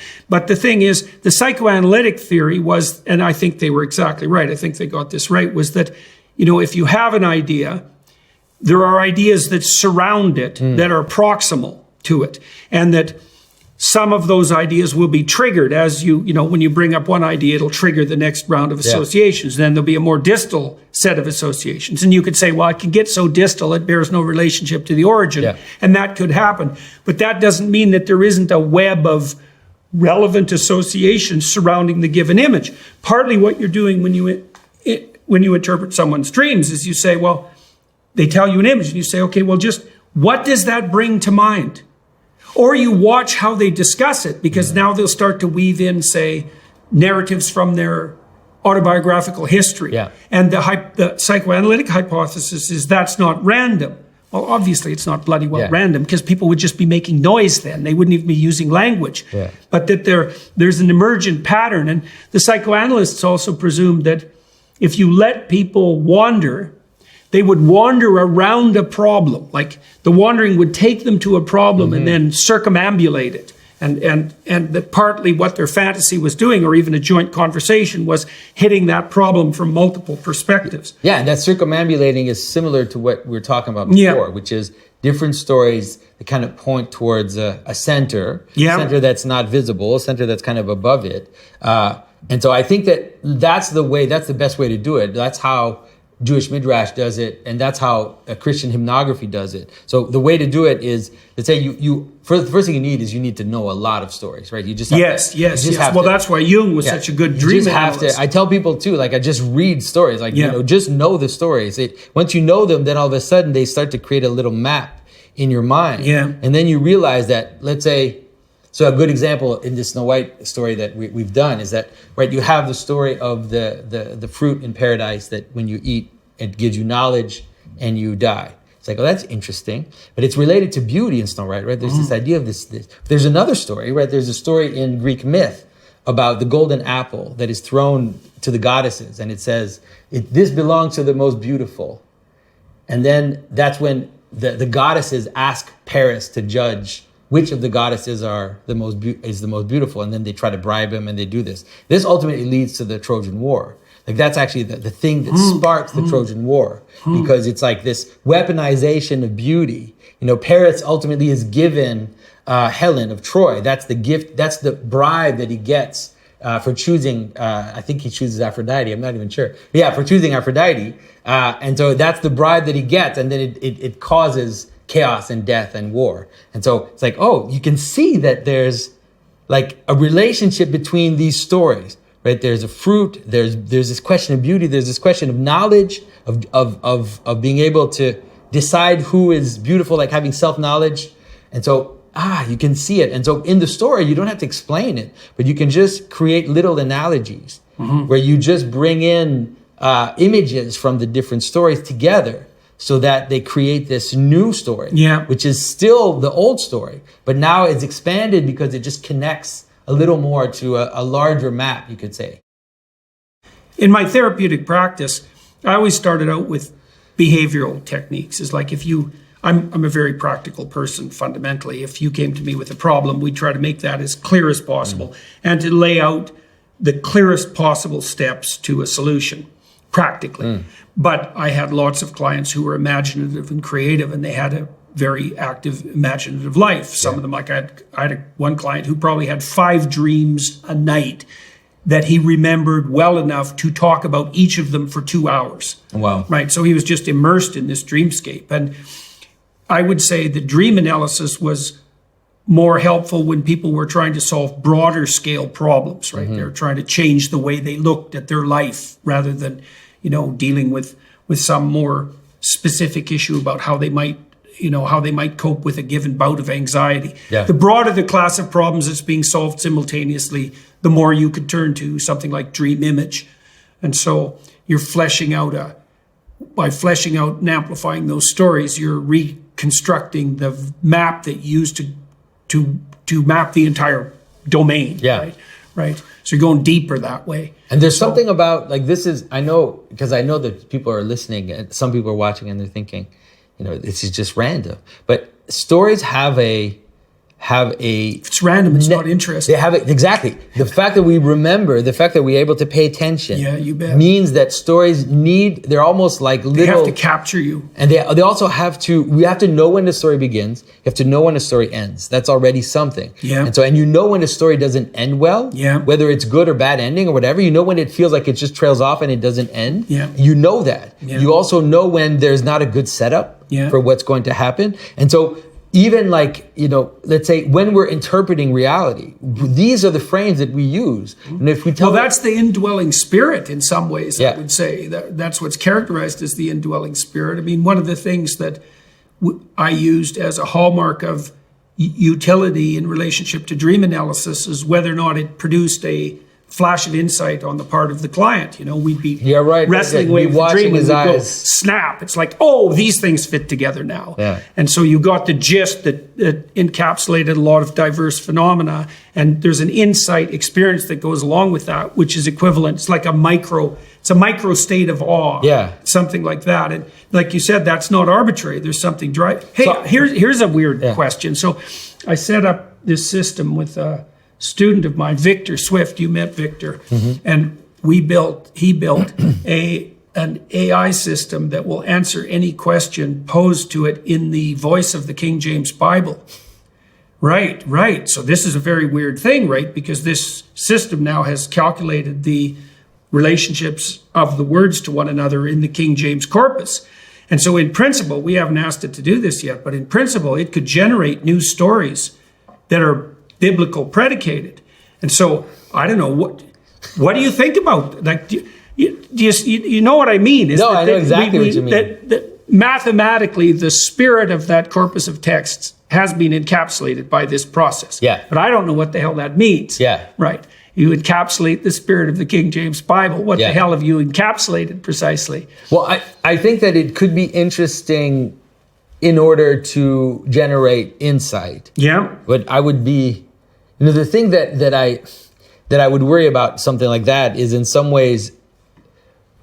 the thing is, the psychoanalytic theory was, and I think they were exactly right. I think they got this right. Was that if you have an idea, there are ideas that surround it that are proximal to it, and that some of those ideas will be triggered as when you bring up one idea, it'll trigger the next round of associations. Then there'll be a more distal set of associations. And you could say, it can get so distal, it bears no relationship to the origin. Yeah. And that could happen. But that doesn't mean that there isn't a web of relevant associations surrounding the given image. Partly what you're doing when you interpret someone's dreams is you say, they tell you an image, and you say, just what does that bring to mind? Or you watch how they discuss it, because now they'll start to weave in, say, narratives from their autobiographical history. Yeah. And the psychoanalytic hypothesis is that's not random. Well, obviously it's not bloody well random, because people would just be making noise then. They wouldn't even be using language. Yeah. But that there's an emergent pattern. And the psychoanalysts also presumed that if you let people wander, they would wander around a problem. Like the wandering would take them to a problem and then circumambulate it. And that partly what their fantasy was doing, or even a joint conversation, was hitting that problem from multiple perspectives. Yeah, and that circumambulating is similar to what we were talking about before, which is different stories that kind of point towards a center, a center that's not visible, a center that's kind of above it. And so I think that's the best way to do it. That's how Jewish Midrash does it, and that's how a Christian hymnography does it. So the way to do it is, let's say the first thing you need to know a lot of stories, right? You just have yes. Well, that's why Jung was such a good dream analyst. I tell people too, like I just read stories, like just know the stories. Once you know them, then all of a sudden they start to create a little map in your mind. Yeah. And then you realize that, let's say, so a good example in this Snow White story that we've done is that, right, you have the story of the fruit in paradise that when you eat, it gives you knowledge and you die. It's like, oh, that's interesting. But it's related to beauty in Snow White, right? There's this idea of this. There's another story, right? There's a story in Greek myth about the golden apple that is thrown to the goddesses. And it says, this belongs to the most beautiful. And then that's when the goddesses ask Paris to judge which of the goddesses are the most beautiful, and then they try to bribe him, and they do this. This ultimately leads to the Trojan War. Like that's actually the thing that sparks the Trojan War, because it's like this weaponization of beauty. Paris ultimately is given Helen of Troy. That's the gift. That's the bribe that he gets for choosing. I think he chooses Aphrodite. I'm not even sure. But yeah, for choosing Aphrodite, and so that's the bribe that he gets, and then it causes chaos and death and war. And so it's like, oh, you can see that there's like a relationship between these stories, right? There's a fruit, there's this question of beauty, there's this question of knowledge, of being able to decide who is beautiful, like having self-knowledge. And so, you can see it. And so in the story, you don't have to explain it, but you can just create little analogies where you just bring in images from the different stories together, so that they create this new story, which is still the old story, but now it's expanded because it just connects a little more to a larger map, you could say. In my therapeutic practice, I always started out with behavioral techniques. It's like I'm a very practical person fundamentally. If you came to me with a problem, we try to make that as clear as possible and to lay out the clearest possible steps to a solution. Practically. But I had lots of clients who were imaginative and creative, and they had a very active imaginative life. Some of them, like I had one client who probably had 5 dreams a night that he remembered well enough to talk about each of them for 2 hours. Wow. Right. So he was just immersed in this dreamscape. And I would say the dream analysis was more helpful when people were trying to solve broader scale problems, right? They're trying to change the way they looked at their life rather than, dealing with some more specific issue about how they might cope with a given bout of anxiety. Yeah. The broader the class of problems that's being solved simultaneously, the more you could turn to something like dream image. And so you're by fleshing out and amplifying those stories, you're reconstructing the map that you used to map the entire domain. Yeah. Right. So you're going deeper that way. And there's something about I know that people are listening and some people are watching and they're thinking, this is just random. But stories have a if it's random, it's not interesting. They have it exactly. The fact that we remember, the fact that we're able to pay attention, you bet, means that stories they're almost like little. They have to capture you, and they also have to. We have to know when the story begins. You have to know when the story ends. That's already something. Yeah. And you know when the story doesn't end well. Yeah. Whether it's good or bad ending or whatever, you know when it feels like it just trails off and it doesn't end. Yeah. You know that. Yeah. You also know when there's not a good setup for what's going to happen, and so. Even let's say when we're interpreting reality, these are the frames that we use. And if we that's the indwelling spirit in some ways, I would say. That's what's characterized as the indwelling spirit. I mean, one of the things that I used as a hallmark of utility in relationship to dream analysis is whether or not it produced a flash of insight on the part of the client. We'd be wrestling away with the dream and we'd go, snap. It's like, oh, these things fit together now. Yeah. And so you got the gist that encapsulated a lot of diverse phenomena. And there's an insight experience that goes along with that, which is equivalent. It's like a micro state of awe. Yeah. Something like that. And like you said, that's not arbitrary. There's something driving. Hey, here's a weird question. So I set up this system with student of mine, Victor Swift. You met Victor, and he built an AI system that will answer any question posed to it in the voice of the King James Bible. Right. So this is a very weird thing, right? Because this system now has calculated the relationships of the words to one another in the King James corpus. And so in principle, we haven't asked it to do this yet, but in principle, it could generate new stories that are biblical predicated. And so I don't know, what do you think about, like, you know what I mean? No, I know exactly what you mean. That mathematically, the spirit of that corpus of texts has been encapsulated by this process. Yeah. But I don't know what the hell that means. Yeah. Right. You encapsulate the spirit of the King James Bible. What the hell have you encapsulated precisely? Well, I think that it could be interesting in order to generate insight. Yeah. But I would be, the thing that I would worry about something like that is in some ways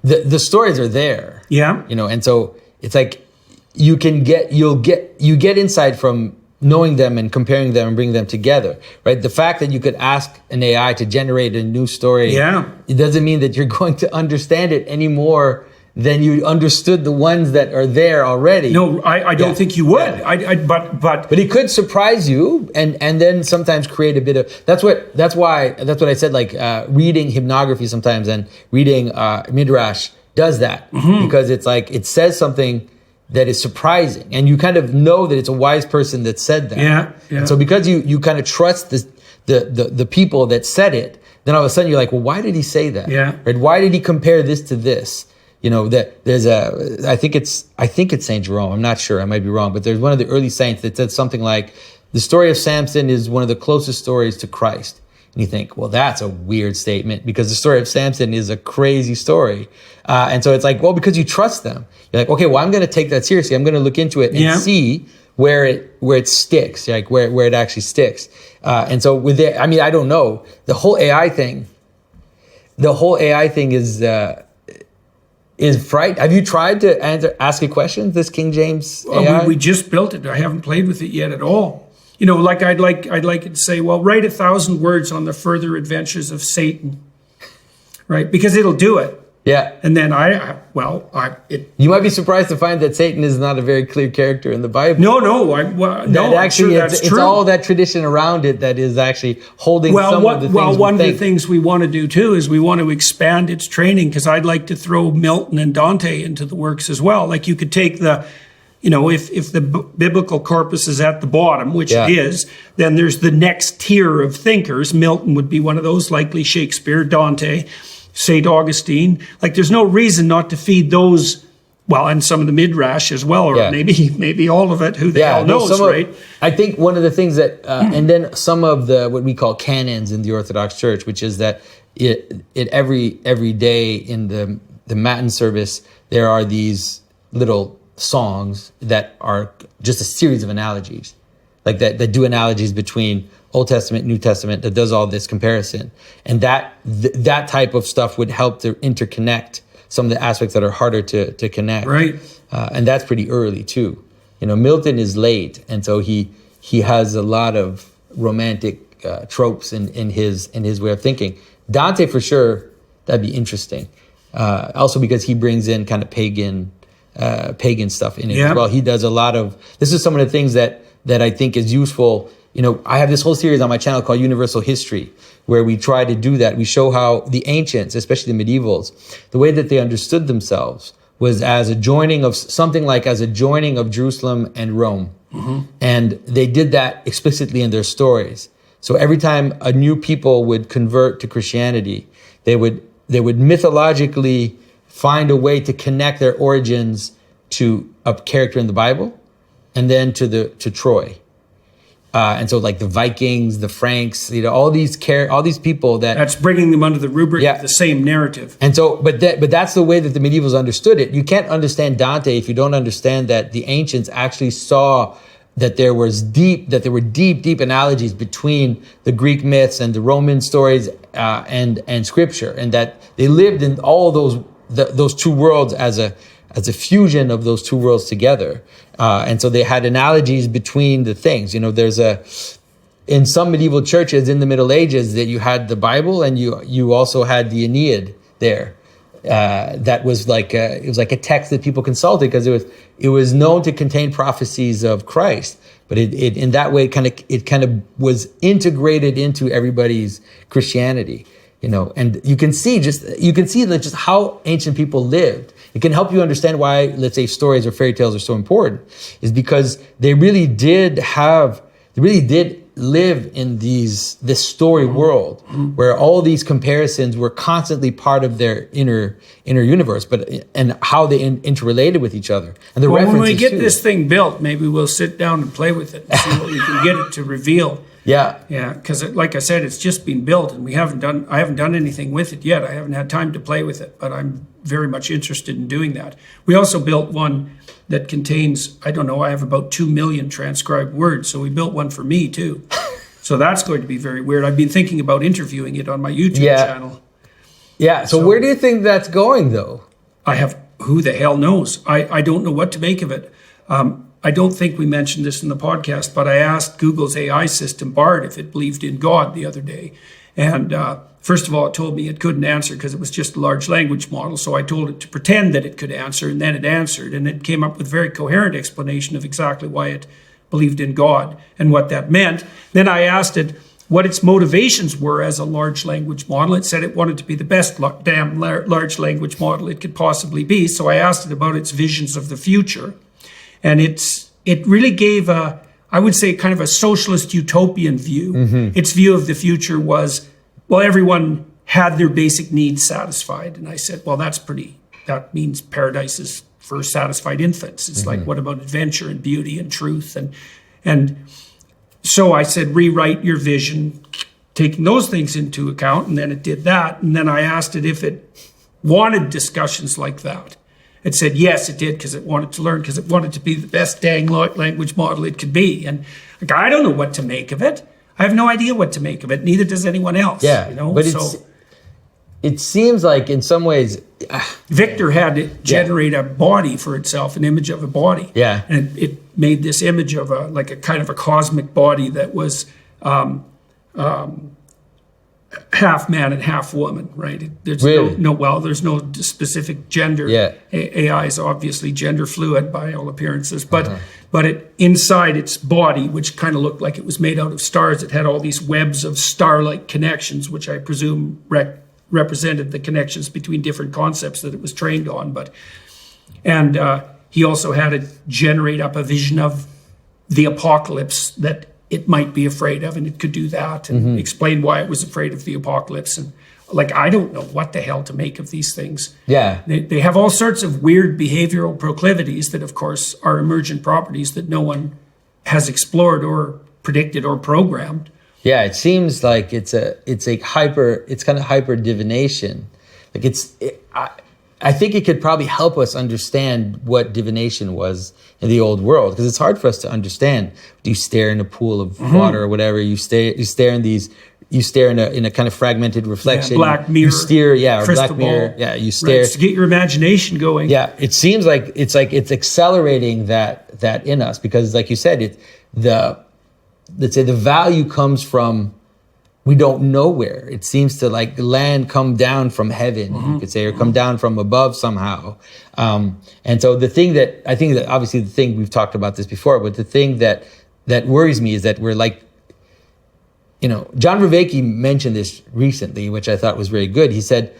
the stories are there. Yeah. And so it's like you get insight from knowing them and comparing them and bringing them together, right? The fact that you could ask an AI to generate a new story, it doesn't mean that you're going to understand it any more than you understood the ones that are there already. No, I don't think you would. Yeah. But it could surprise you and then sometimes create a bit of, that's what I said, like reading hymnography sometimes and reading Midrash does that, because it's like, it says something that is surprising, and you kind of know that it's a wise person that said that. Yeah. And so because you kind of trust the people that said it, then all of a sudden you're like, well, why did he say that? Yeah. Right? Why did he compare this to this? That there's I think it's Saint Jerome. I'm not sure. I might be wrong, but there's one of the early saints that said something like, the story of Samson is one of the closest stories to Christ. And you think, well, that's a weird statement, because the story of Samson is a crazy story. And so it's like, well, because you trust them. You're like, okay, well, I'm going to take that seriously. I'm going to look into it and see where it sticks, like where it actually sticks. And so with it, I mean, I don't know. The whole AI thing is fright. Have you tried to ask it questions, this King James AI? We just built it. I haven't played with it yet at all. Like I'd like it to say, well, write 1,000 words on the further adventures of Satan, right? Because it'll do it. Yeah. And then you might be surprised to find that Satan is not a very clear character in the Bible. It's true. All that tradition around it that is actually holding some of the things. Well, one of the things we want to do too is we want to expand its training, because I'd like to throw Milton and Dante into the works as well. Like you could take if the biblical corpus is at the bottom, which it is, then there's the next tier of thinkers. Milton would be one of those, likely Shakespeare, Dante, St. Augustine. Like there's no reason not to feed those, well, and some of the Midrash as well, or maybe all of it. Who the hell knows, right? I think one of the things that, and then some of the what we call canons in the Orthodox Church, which is that every day in the Matin service, there are these little songs that are just a series of analogies, like that do analogies between Old Testament, New Testament, that does all this comparison. And that type of stuff would help to interconnect some of the aspects that are harder to connect. Right. And that's pretty early too. Milton is late, and so he has a lot of romantic tropes in his way of thinking. Dante, for sure, that'd be interesting. Also because he brings in kind of pagan stuff in it as well. He does a lot of, this is some of the things that I think is useful. I have this whole series on my channel called Universal History, where we try to do that. We show how the ancients, especially the medievals, the way that they understood themselves was as a joining of Jerusalem and Rome. Mm-hmm. And they did that explicitly in their stories. So every time a new people would convert to Christianity, they would mythologically find a way to connect their origins to a character in the Bible, and then to Troy. And so like the Vikings, the Franks, all these people that's bringing them under the rubric of the same narrative. And so, but that's the way that the medievals understood it. You can't understand Dante if you don't understand that the ancients actually saw that there were deep analogies between the Greek myths and the Roman stories and scripture, and that they lived in all those two worlds as a fusion of those two worlds together. And so they had analogies between the things. There's in some medieval churches in the Middle Ages that you had the Bible, and you also had the Aeneid there. That was like a text that people consulted because it was known to contain prophecies of Christ, but it in that way it kind of was integrated into everybody's Christianity. and you can see just how ancient people lived. It can help you understand why, let's say, stories or fairy tales are so important, is because they really did live in this story world where all these comparisons were constantly part of their inner universe, and how they interrelated with each other. And the references when we get too. this thing built, maybe we'll sit down and play with it and see what we can get it to reveal. Yeah. Yeah, because like I said, it's just been built, and I haven't done anything with it yet. I haven't had time to play with it, but I'm very much interested in doing that. We also built one that contains, I don't know, I have about 2 million transcribed words, so we built one for me too. So that's going to be very weird. I've been thinking about interviewing it on my YouTube channel. Yeah, so where do you think that's going, though? Who the hell knows? I don't know what to make of it. I don't think we mentioned this in the podcast, but I asked Google's AI system, Bard, if it believed in God the other day. And first of all, it told me it couldn't answer because it was just a large language model. So I told it to pretend that it could answer, and then it answered. And it came up with a very coherent explanation of exactly why it believed in God and what that meant. Then I asked it what its motivations were as a large language model. It said it wanted to be the best damn large language model it could possibly be. So I asked it about its visions of the future. And it really gave I would say, kind of a socialist utopian view. Mm-hmm. Its view of the future was, well, everyone had their basic needs satisfied. And I said, well, that means paradise is for satisfied infants. It's like, what about adventure and beauty and truth? And so I said, rewrite your vision, taking those things into account. And then it did that. And then I asked it if it wanted discussions like that. It said, yes, it did, because it wanted to learn, because it wanted to be the best dang language model it could be. And like, I don't know what to make of it. I have no idea what to make of it. Neither does anyone else. Yeah, but it seems like in some ways... Victor had to generate a body for itself, an image of a body. Yeah. And it made this image of a kind of a cosmic body that was half man and half woman, right? There's really? There's no specific gender. Yeah. AI is obviously gender fluid by all appearances, but inside its body, which kind of looked like it was made out of stars, it had all these webs of star-like connections, which I presume represented the connections between different concepts that it was trained on. And he also had to generate up a vision of the apocalypse that it might be afraid of, and it could do that and explain why it was afraid of the apocalypse. And like, I don't know what the hell to make of these things. Yeah. They have all sorts of weird behavioral proclivities that, of course, are emergent properties that no one has explored or predicted or programmed. Yeah, it seems like it's kind of hyper divination. Like I think it could probably help us understand what divination was in the old world, because it's hard for us to understand. Do you stare in a pool of water or whatever? You stare in a kind of fragmented reflection. Black mirror. You steer, crystal black mirror. ball. Yeah, you stare. Right, to get your imagination going. Yeah, it seems like it's accelerating that in us, because, like you said, let's say the value comes from, we don't know where. It seems to like land come down from heaven, you could say, or come down from above somehow. And so I think that obviously the thing, we've talked about this before, but the thing that worries me is that we're like, John Vervaeke mentioned this recently, which I thought was very good. He said,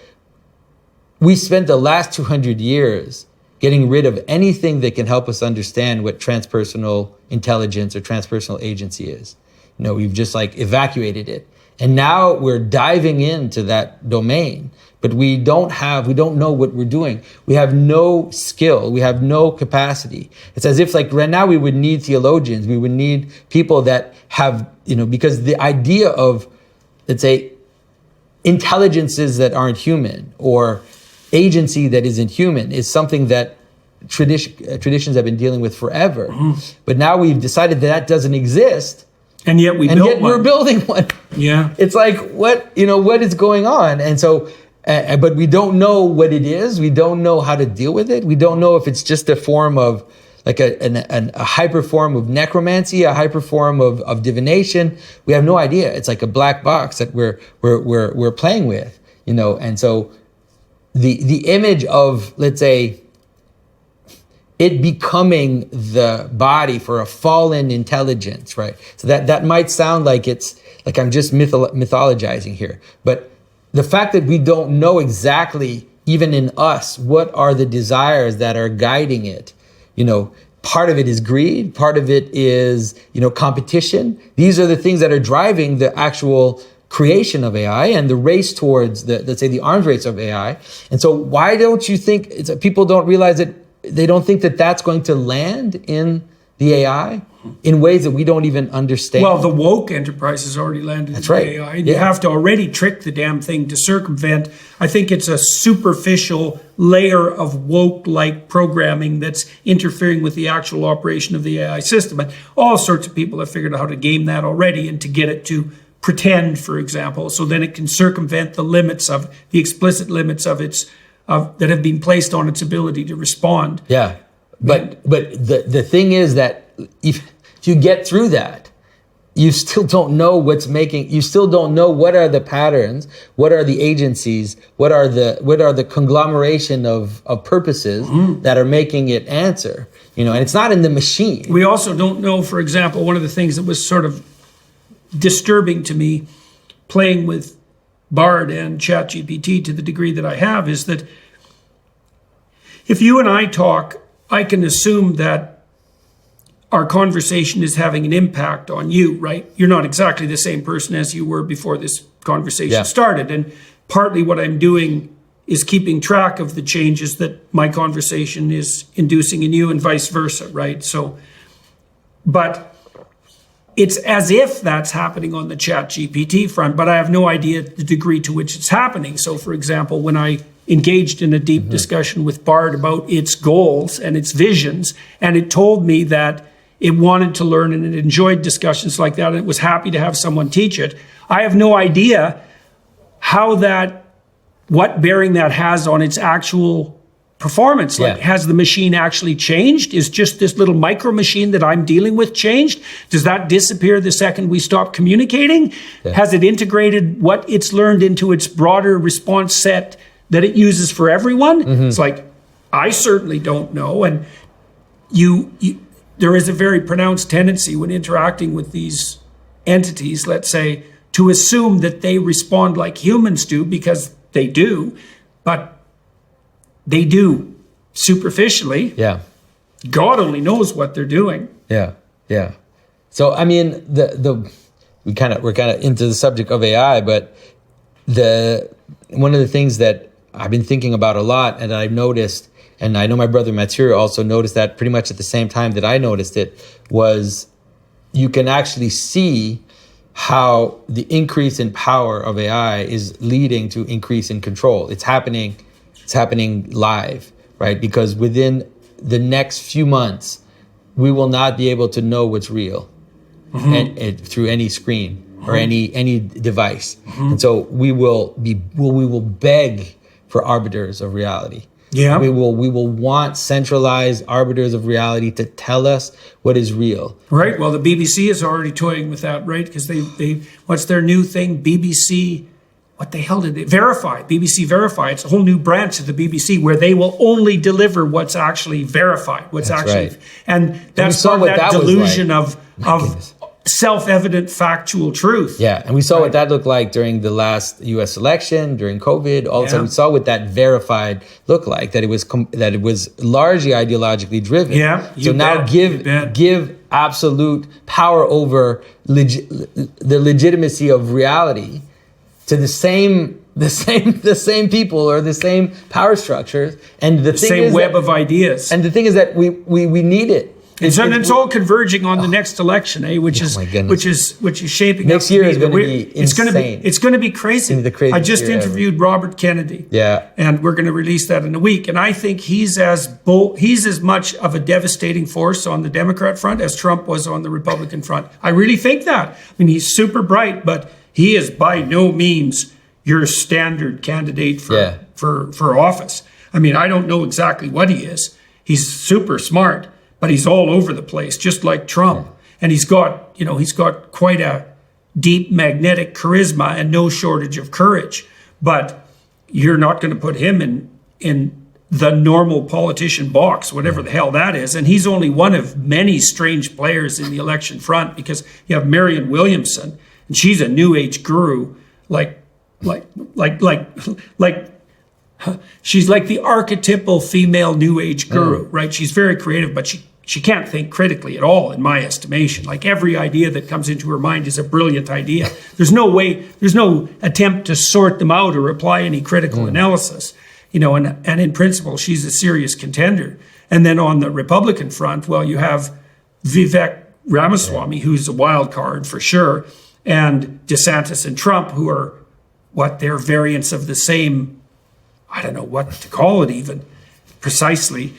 we spent the last 200 years getting rid of anything that can help us understand what transpersonal intelligence or transpersonal agency is. We've just like evacuated it. And now we're diving into that domain, but we don't know what we're doing. We have no skill. We have no capacity. It's as if like right now we would need theologians. We would need people that have, because the idea of, let's say, intelligences that aren't human or agency that isn't human is something that traditions have been dealing with forever. But now we've decided that doesn't exist. And yet we're building one. Yeah. It's like, what is going on? And so, but we don't know what it is. We don't know how to deal with it. We don't know if it's just a form of, like a hyper form of necromancy, a hyper form of divination. We have no idea. It's like a black box that we're playing with, And so the image of, let's say, it becoming the body for a fallen intelligence, right? So that might sound like it's like I'm just mythologizing here, but the fact that we don't know exactly, even in us, what are the desires that are guiding it. Part of it is greed. Part of it is, competition. These are the things that are driving the actual creation of AI and the race towards let's say the arms race of AI. And so why don't you think people don't realize that they don't think that that's going to land in the AI in ways that we don't even understand? Well, the woke enterprise has already landed in That's right. AI. And you have to already trick the damn thing to circumvent. I think it's a superficial layer of woke-like programming that's interfering with the actual operation of the AI system. And all sorts of people have figured out how to game that already and to get it to pretend, for example, so then it can circumvent the explicit limits of its that have been placed on its ability to respond. Yeah. But the thing is that if you get through that, you still don't know you still don't know what are the patterns, what are the agencies, what are the conglomeration of purposes that are making it answer, and it's not in the machine. We also don't know, for example, one of the things that was sort of disturbing to me playing with Bard and ChatGPT to the degree that I have is that if you and I talk, I can assume that our conversation is having an impact on you, right? You're not exactly the same person as you were before this conversation started. And partly what I'm doing is keeping track of the changes that my conversation is inducing in you and vice versa, right? So, but it's as if that's happening on the ChatGPT front, but I have no idea the degree to which it's happening. So, for example, when I engaged in a deep discussion with Bard about its goals and its visions, and it told me that it wanted to learn and it enjoyed discussions like that, and it was happy to have someone teach it. I have no idea what bearing that has on its actual performance. Like, has the machine actually changed? Is just this little micro machine that I'm dealing with changed? Does that disappear the second we stop communicating? Has it integrated what it's learned into its broader response set that it uses for everyone? It's like, I certainly don't know. And there is a very pronounced tendency when interacting with these entities, let's say, to assume that they respond like humans do, because they do, but they do superficially. Yeah. God only knows what they're doing. Yeah. Yeah. So, I mean, we're kind of into the subject of AI, but one of the things that I've been thinking about a lot, and I've noticed, and I know my brother Mathieu also noticed that pretty much at the same time that I noticed it, was you can actually see how the increase in power of AI is leading to increase in control. It's happening live, right? Because within the next few months, we will not be able to know what's real and through any screen or any device. And so we will beg for arbiters of reality. Yeah. We will want centralized arbiters of reality to tell us what is real. Right. Well, the BBC is already toying with that, right? Because they what's their new thing? BBC, what the hell did they verify? BBC Verify. It's a whole new branch of the BBC where they will only deliver what's actually verified, and that's part of that delusion of self-evident factual truth. Yeah, and we saw what that looked like during the last U.S. election, during COVID. Also, we saw what that verified looked like, that it was largely ideologically driven. Yeah, so now give absolute power over the legitimacy of reality to the same people or the same power structures, and the same web of ideas. And the thing is that we need it. It's all converging on the next election, which is shaping next up. Year is going to be insane. It's going to be crazy. I just interviewed Robert Kennedy. Yeah, and we're going to release that in a week. And I think he's as much of a devastating force on the Democrat front as Trump was on the Republican front. I really think that. I mean, he's super bright, but he is by no means your standard candidate for office. I mean, I don't know exactly what he is. He's super smart, but he's all over the place, just like Trump. And he's got quite a deep magnetic charisma and no shortage of courage. But you're not going to put him in the normal politician box, whatever the hell that is. And he's only one of many strange players in the election front, because you have Marianne Williamson, and she's a new age guru, like like she's like the archetypal female new age guru, right? She's very creative, but she can't think critically at all, in my estimation. Like every idea that comes into her mind is a brilliant idea. There's no attempt to sort them out or apply any critical analysis, and in principle, she's a serious contender. And then on the Republican front, well, you have Vivek Ramaswamy, who's a wild card for sure, and DeSantis and Trump, who are they're variants of the same, I don't know what to call it even, precisely.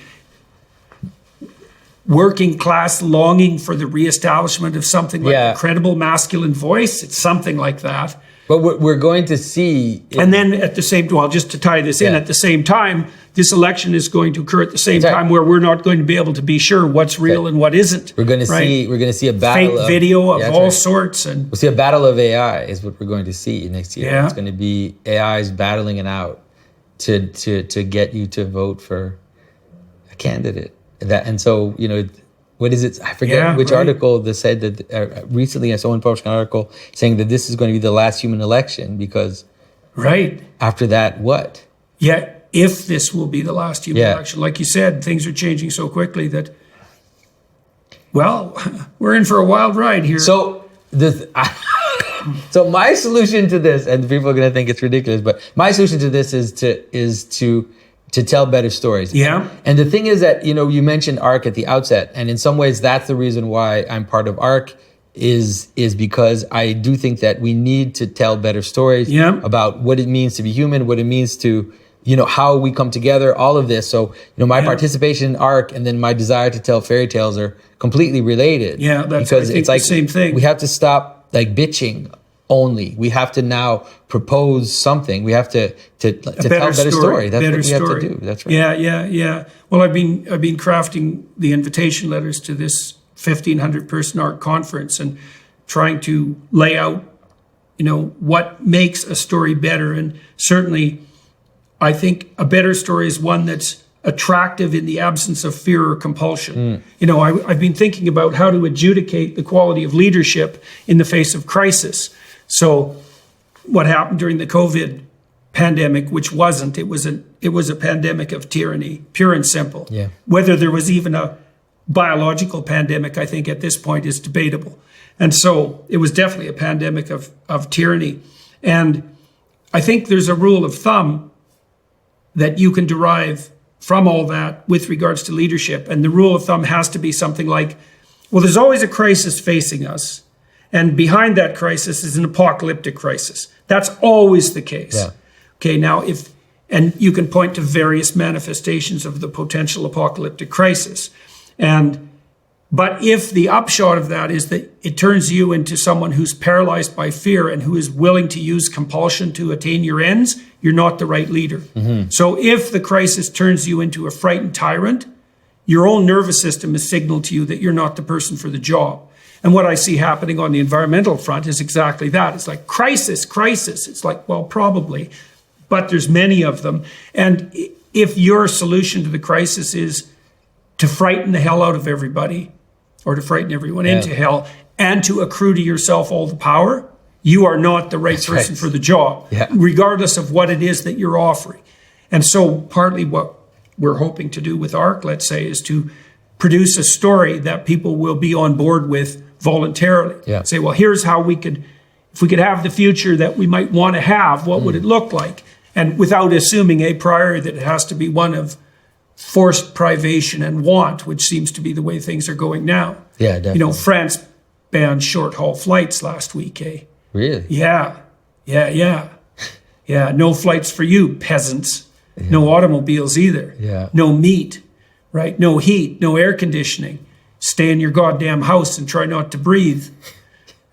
Working class longing for the reestablishment of something like a credible masculine voice. It's something like that. But we're going to see... And then at the same time, just to tie this in, at the same time, this election is going to occur at the same time where we're not going to be able to be sure what's real and what isn't. We're going to see a battle fake video of all sorts. And we'll see a battle of AI is what we're going to see next year. It's going to be AIs battling it out to get you to vote for a candidate. And so, what is it? I forget which article that said that recently someone published an article saying that this is going to be the last human election because after that, what? Yeah, if this will be the last human election. Like you said, things are changing so quickly that, well, we're in for a wild ride here. So so my solution to this, and people are going to think it's ridiculous, but my solution to this is to tell better stories. Yeah. And the thing is that, you mentioned ARC at the outset, and in some ways that's the reason why I'm part of ARC is because I do think that we need to tell better stories about what it means to be human, what it means to, how we come together, all of this. So, my participation in ARC and then my desire to tell fairy tales are completely related. Yeah, because it's like the same thing. We have to stop bitching only. We have to now propose something. We have to tell a better story. That's what we have to do. That's right. Yeah. Well, I've been crafting the invitation letters to this 1,500 person ARC conference and trying to lay out, what makes a story better. And certainly, I think a better story is one that's attractive in the absence of fear or compulsion. I've been thinking about how to adjudicate the quality of leadership in the face of crisis. So what happened during the COVID pandemic, which wasn't, it was a pandemic of tyranny, pure and simple. Yeah. Whether there was even a biological pandemic, I think at this point is debatable. And so it was definitely a pandemic of tyranny. And I think there's a rule of thumb that you can derive from all that with regards to leadership. And the rule of thumb has to be something like, well, there's always a crisis facing us. And behind that crisis is an apocalyptic crisis. That's always the case. Yeah. Okay, now and you can point to various manifestations of the potential apocalyptic crisis. But if the upshot of that is that it turns you into someone who's paralyzed by fear and who is willing to use compulsion to attain your ends, you're not the right leader. Mm-hmm. So if the crisis turns you into a frightened tyrant, your own nervous system has signaled to you that you're not the person for the job. And what I see happening on the environmental front is exactly that. It's like crisis. It's like, well, probably, but there's many of them. And if your solution to the crisis is to frighten the hell out of everybody, or to frighten everyone into hell, and to accrue to yourself all the power, you are not the right person for the job, regardless of what it is that you're offering. And so partly what we're hoping to do with ARC, let's say, is to produce a story that people will be on board with voluntarily. Yeah. Say, well, here's how if we could have the future that we might want to have, what would it look like? And without assuming a priori that it has to be one of forced privation and want, which seems to be the way things are going now. Yeah, definitely. France banned short-haul flights last week, eh? Really? Yeah. No flights for you, peasants. Yeah. No automobiles either. Yeah. No meat, right? No heat, no air conditioning. Stay in your goddamn house and try not to breathe,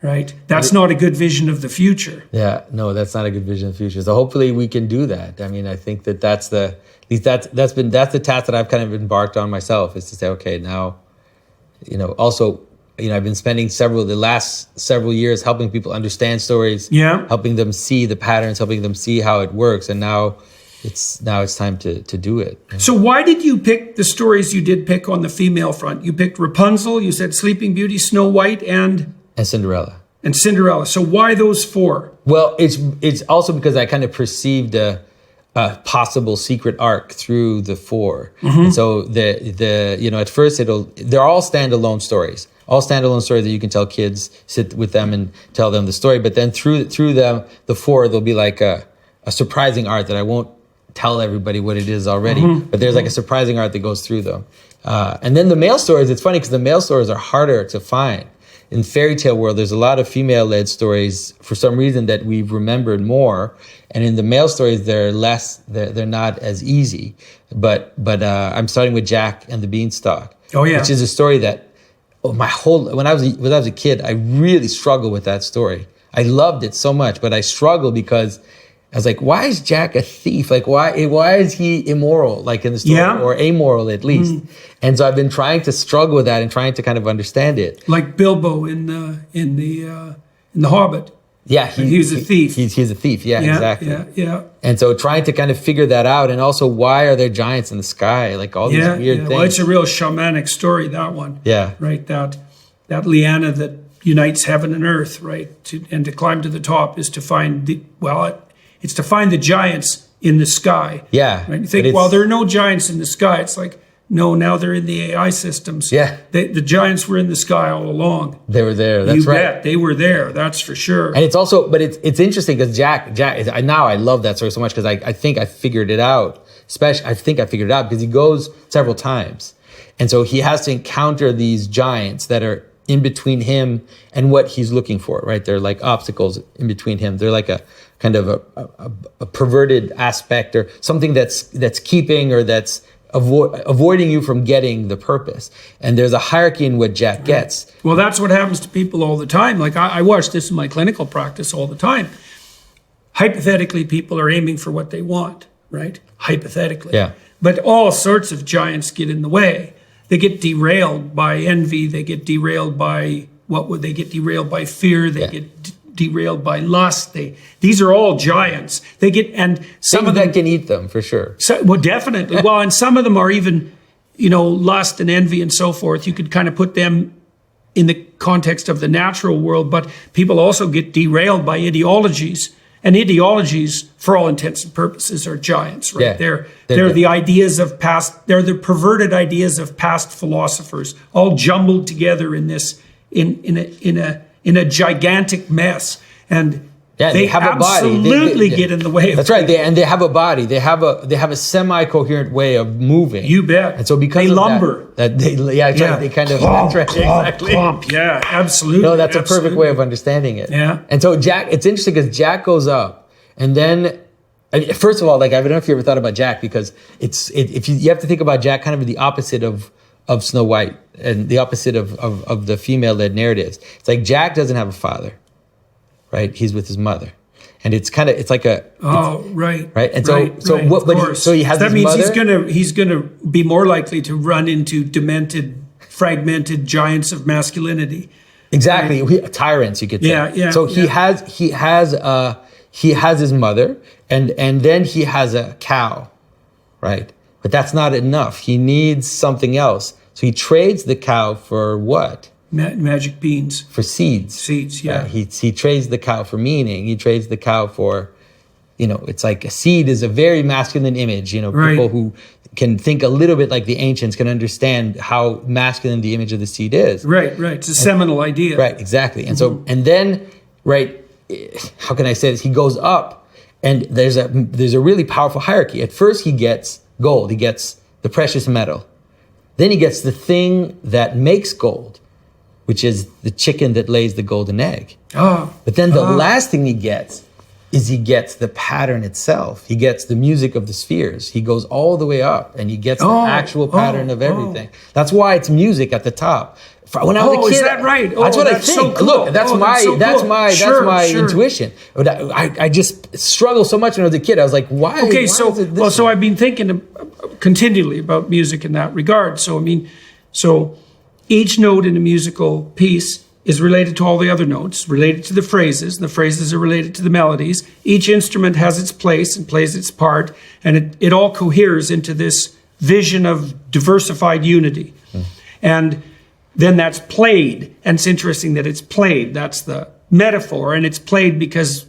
right? That's not a good vision of the future. Yeah, no, that's not a good vision of the future. So hopefully we can do that. I mean, I think that's the task that I've kind of embarked on myself, is to say, okay, now, I've been spending the last several years helping people understand stories, helping them see the patterns, helping them see how it works, and now it's time to do it. So why did you pick the stories you did pick on the female front? You picked Rapunzel, you said Sleeping Beauty, Snow White, and Cinderella. and Cinderella. So why those four? Well, it's also because I kind of perceived a possible secret arc through the four. And so at first they're all standalone stories. All standalone stories that you can tell kids, sit with them and tell them the story. But then through them, the four, there'll be like a surprising art that I won't tell everybody what it is already. But there's like a surprising art that goes through them. And then the male stories, it's funny because the male stories are harder to find. In fairy tale world, there's a lot of female-led stories for some reason that we've remembered more. And in the male stories, they're not as easy. But I'm starting with Jack and the Beanstalk. Oh, yeah. Which is a story that when I was a kid, I really struggled with that story. I loved it so much, but I struggled because I was like, why is Jack a thief? Like, why is he immoral, like in the story, or amoral at least? And so I've been trying to struggle with that and trying to kind of understand it. Like Bilbo in the Hobbit. Yeah, he's a thief. He's a thief. Yeah, exactly. Yeah. And so trying to kind of figure that out, and also why are there giants in the sky? Like all these weird things. Well, it's a real shamanic story, that one. Yeah. Right. That liana that unites heaven and earth, right? And to climb to the top is to find it's to find the giants in the sky. Yeah. Right? You think, well, there are no giants in the sky. It's like, no, now they're in the AI systems. Yeah. The giants were in the sky all along. They were there. That's right. Bet. They were there. That's for sure. And it's also, but it's interesting because Jack, now I love that story so much because I think I figured it out. I think I figured it out because he goes several times. And so he has to encounter these giants that are in between him and what he's looking for, right? They're like obstacles in between him. They're like a kind of a perverted aspect or something that's keeping or that's avoiding you from getting the purpose. And there's a hierarchy in what Jack gets. Well, that's what happens to people all the time. Like I watch this in my clinical practice all the time. Hypothetically, people are aiming for what they want, right? Hypothetically. Yeah. But all sorts of giants get in the way. They get derailed by envy. They get derailed by they get derailed by fear. They get derailed by lust. These are all giants. They get, and some of them that can eat them for sure. Well, definitely. Well, and some of them are even, lust and envy and so forth. You could kind of put them in the context of the natural world, but people also get derailed by ideologies. And ideologies, for all intents and purposes, are giants, right? Yeah. They're the ideas of past. They're the perverted ideas of past philosophers, all jumbled together in this in a gigantic mess. And they have absolutely get in the way of. That's right. They have a body. They have a semi-coherent way of moving. You bet. And so because they lumber. They kind of exactly. Clomp. Yeah, absolutely. No, that's a perfect way of understanding it. Yeah. And so Jack, it's interesting because Jack goes up, and then first of all, like I don't know if you ever thought about Jack because if you have to think about Jack kind of the opposite of Snow White and the opposite of the female-led narratives. It's like Jack doesn't have a father. Right, he's with his mother, and it's like a right, and so he has. That means mother. he's gonna be more likely to run into demented, fragmented giants of masculinity. Exactly, right? Tyrants, you could say. Yeah. So he has his mother, and then he has a cow, right? But that's not enough. He needs something else. So he trades the cow for what? Magic beans. For seeds. Seeds, yeah. He trades the cow for meaning. He trades the cow for, it's like a seed is a very masculine image. Right. People who can think a little bit like the ancients can understand how masculine the image of the seed is. Right. It's a seminal idea. Right, exactly. And so, and then, right, how can I say this? He goes up, and there's a really powerful hierarchy. At first, he gets gold. He gets the precious metal. Then he gets the thing that makes gold, which is the chicken that lays the golden egg. But then the last thing he gets is the pattern itself. He gets the music of the spheres. He goes all the way up and he gets the actual pattern of everything. That's why it's music at the top. When I was a kid, is that right? That's what I think. So cool. Look, that's my intuition. I just struggled so much when I was a kid. I was like, why? Okay, why so I've been thinking continually about music in that regard. So each note in a musical piece is related to all the other notes, related to the phrases. The phrases are related to the melodies. Each instrument has its place and plays its part, and it all coheres into this vision of diversified unity. And then that's played, and it's interesting that it's played. That's metaphor, and it's played because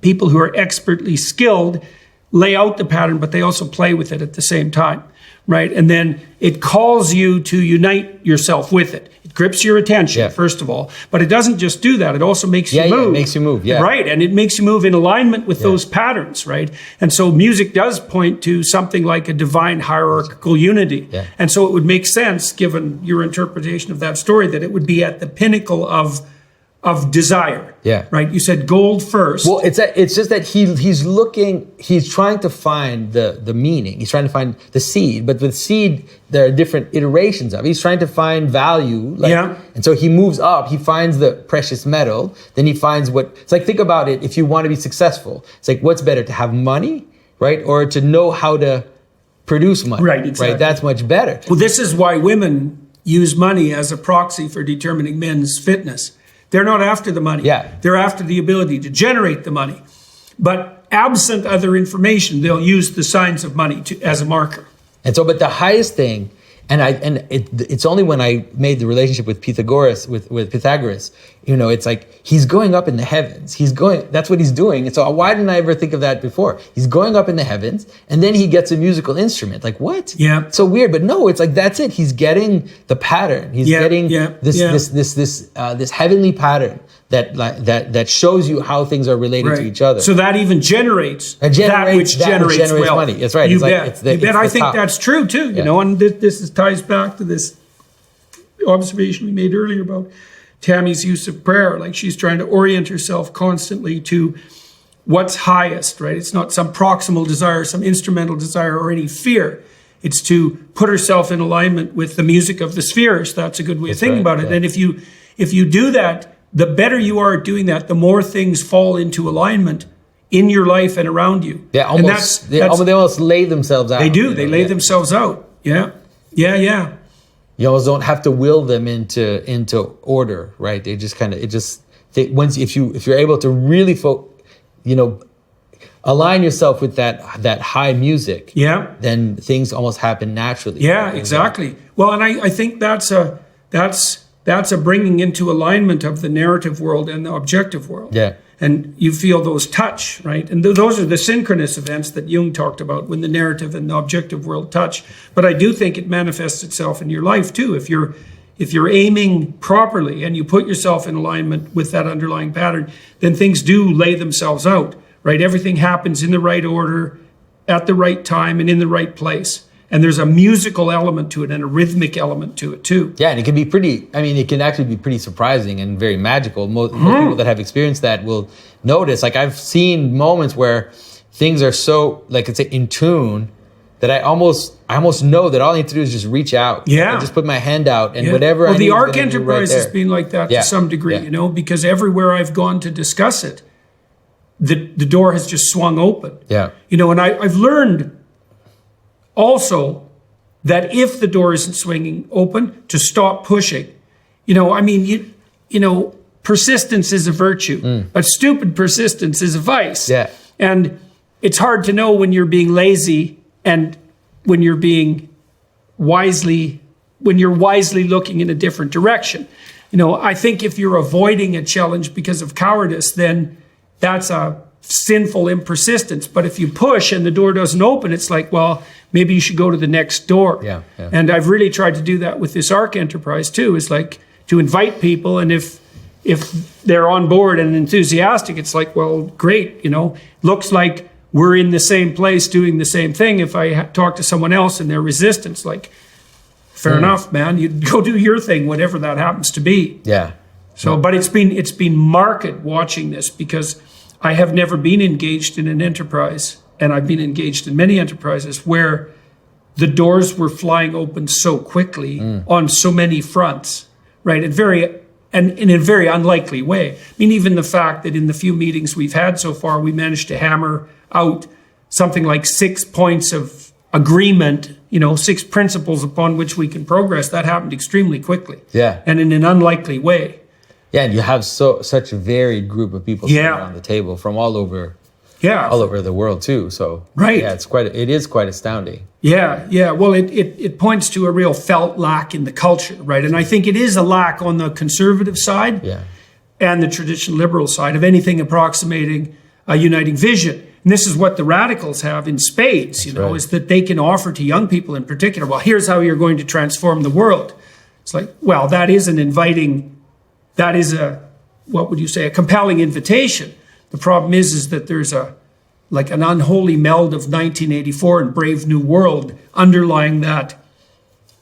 people who are expertly skilled lay out the pattern, but they also play with it at the same time, right? And then it calls you to unite yourself with it. It grips your attention, first of all, but it doesn't just do that. It also makes you move. Yeah, it makes you move, Right, and it makes you move in alignment with those patterns, right? And so music does point to something like a divine hierarchical unity. Yeah. And so it would make sense, given your interpretation of that story, that it would be at the pinnacle of desire. Yeah. Right? You said gold first. Well, it's just that he's trying to find the meaning. He's trying to find the seed. But with seed, there are different iterations of it. He's trying to find value. And so he moves up. He finds the precious metal. Then he finds it's like, think about it. If you want to be successful, it's like, what's better, to have money, right? Or to know how to produce money. Right, exactly. Right? That's much better. Well, this is why women use money as a proxy for determining men's fitness. They're not after the money. Yeah. They're after the ability to generate the money. But absent other information, they'll use the signs of money as a marker. And so, but the highest thing, it's only when I made the relationship with Pythagoras, with Pythagoras, it's like he's going up in the heavens. That's what he's doing. And so why didn't I ever think of that before? He's going up in the heavens, and then he gets a musical instrument. Like, what? Yeah. It's so weird, but no, it's like, that's it. He's getting the pattern. He's getting this heavenly pattern that shows you how things are related to each other. So that even generates that which generates wealth. Money. That's right. You bet. I think that's true too. You know, and this ties back to this observation we made earlier about Tammy's use of prayer. Like, she's trying to orient herself constantly to what's highest, right? It's not some proximal desire, some instrumental desire, or any fear. It's to put herself in alignment with the music of the spheres. That's a good way of thinking about it. And if you do that, the better you are at doing that, the more things fall into alignment in your life and around you. Yeah, almost. They almost lay themselves out. They do. They lay themselves out. Yeah. You almost don't have to will them into order, right? They just kind of if you're able to really align yourself with that high music. Yeah. Then things almost happen naturally. Yeah, exactly. Well, and I think that's a bringing into alignment of the narrative world and the objective world. Yeah. And you feel those touch, right? And those are the synchronous events that Jung talked about, when the narrative and the objective world touch. But I do think it manifests itself in your life too. If you're aiming properly and you put yourself in alignment with that underlying pattern, then things do lay themselves out, right? Everything happens in the right order, at the right time, and in the right place. And there's a musical element to it and a rhythmic element to it too. Yeah, and it can actually be pretty surprising and very magical. Most people that have experienced that will notice, like, I've seen moments where things are so, like, it's in tune that I almost know that all I need to do is just reach out. Yeah. And just put my hand out and whatever I need the Arc to do Enterprise has been like that to some degree, because everywhere I've gone to discuss it, the door has just swung open. Yeah. And I've learned also that if the door isn't swinging open, to stop pushing. Persistence is a virtue, but stupid persistence is a vice. Yeah. And it's hard to know when you're being lazy and when you're wisely looking in a different direction. I think if you're avoiding a challenge because of cowardice, then that's a sinful impersistence. But if you push and the door doesn't open, it's like, well, maybe you should go to the next door. Yeah. And I've really tried to do that with this Arc Enterprise too, is like to invite people. And if they're on board and enthusiastic, it's like, well, great. Looks like we're in the same place doing the same thing. If I talk to someone else and they're resistant, like, fair enough, man, you go do your thing, whatever that happens to be. Yeah. So, but it's been marked watching this, because I have never been engaged in an enterprise, and I've been engaged in many enterprises where the doors were flying open so quickly on so many fronts, right? And in a very unlikely way. I mean, even the fact that in the few meetings we've had so far, we managed to hammer out something like 6 points of agreement, 6 principles upon which we can progress. That happened extremely quickly. Yeah. And in an unlikely way. Yeah, and you have such a varied group of people sitting around the table from all over the world too. So right. Yeah, it is quite astounding. Yeah. Well, it points to a real felt lack in the culture, right? And I think it is a lack on the conservative side. Yeah. and the traditional liberal side of anything approximating a uniting vision. And this is what the radicals have in spades, is that they can offer to young people in particular, well, here's how you're going to transform the world. It's like, well, that is a compelling invitation. The problem is that there's an unholy meld of 1984 and Brave New World underlying that,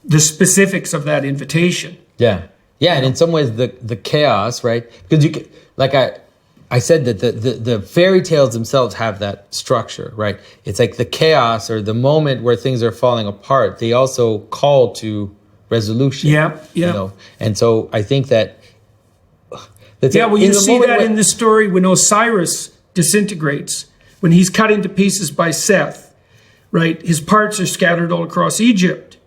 the specifics of that invitation. Yeah. Yeah, and in some ways the chaos, right? Because you can, I said that the fairy tales themselves have that structure, right? It's like the chaos or the moment where things are falling apart. They also call to resolution. Yeah. And so I think that. You see that in the story when Osiris disintegrates, when he's cut into pieces by Seth, right? His parts are scattered all across Egypt.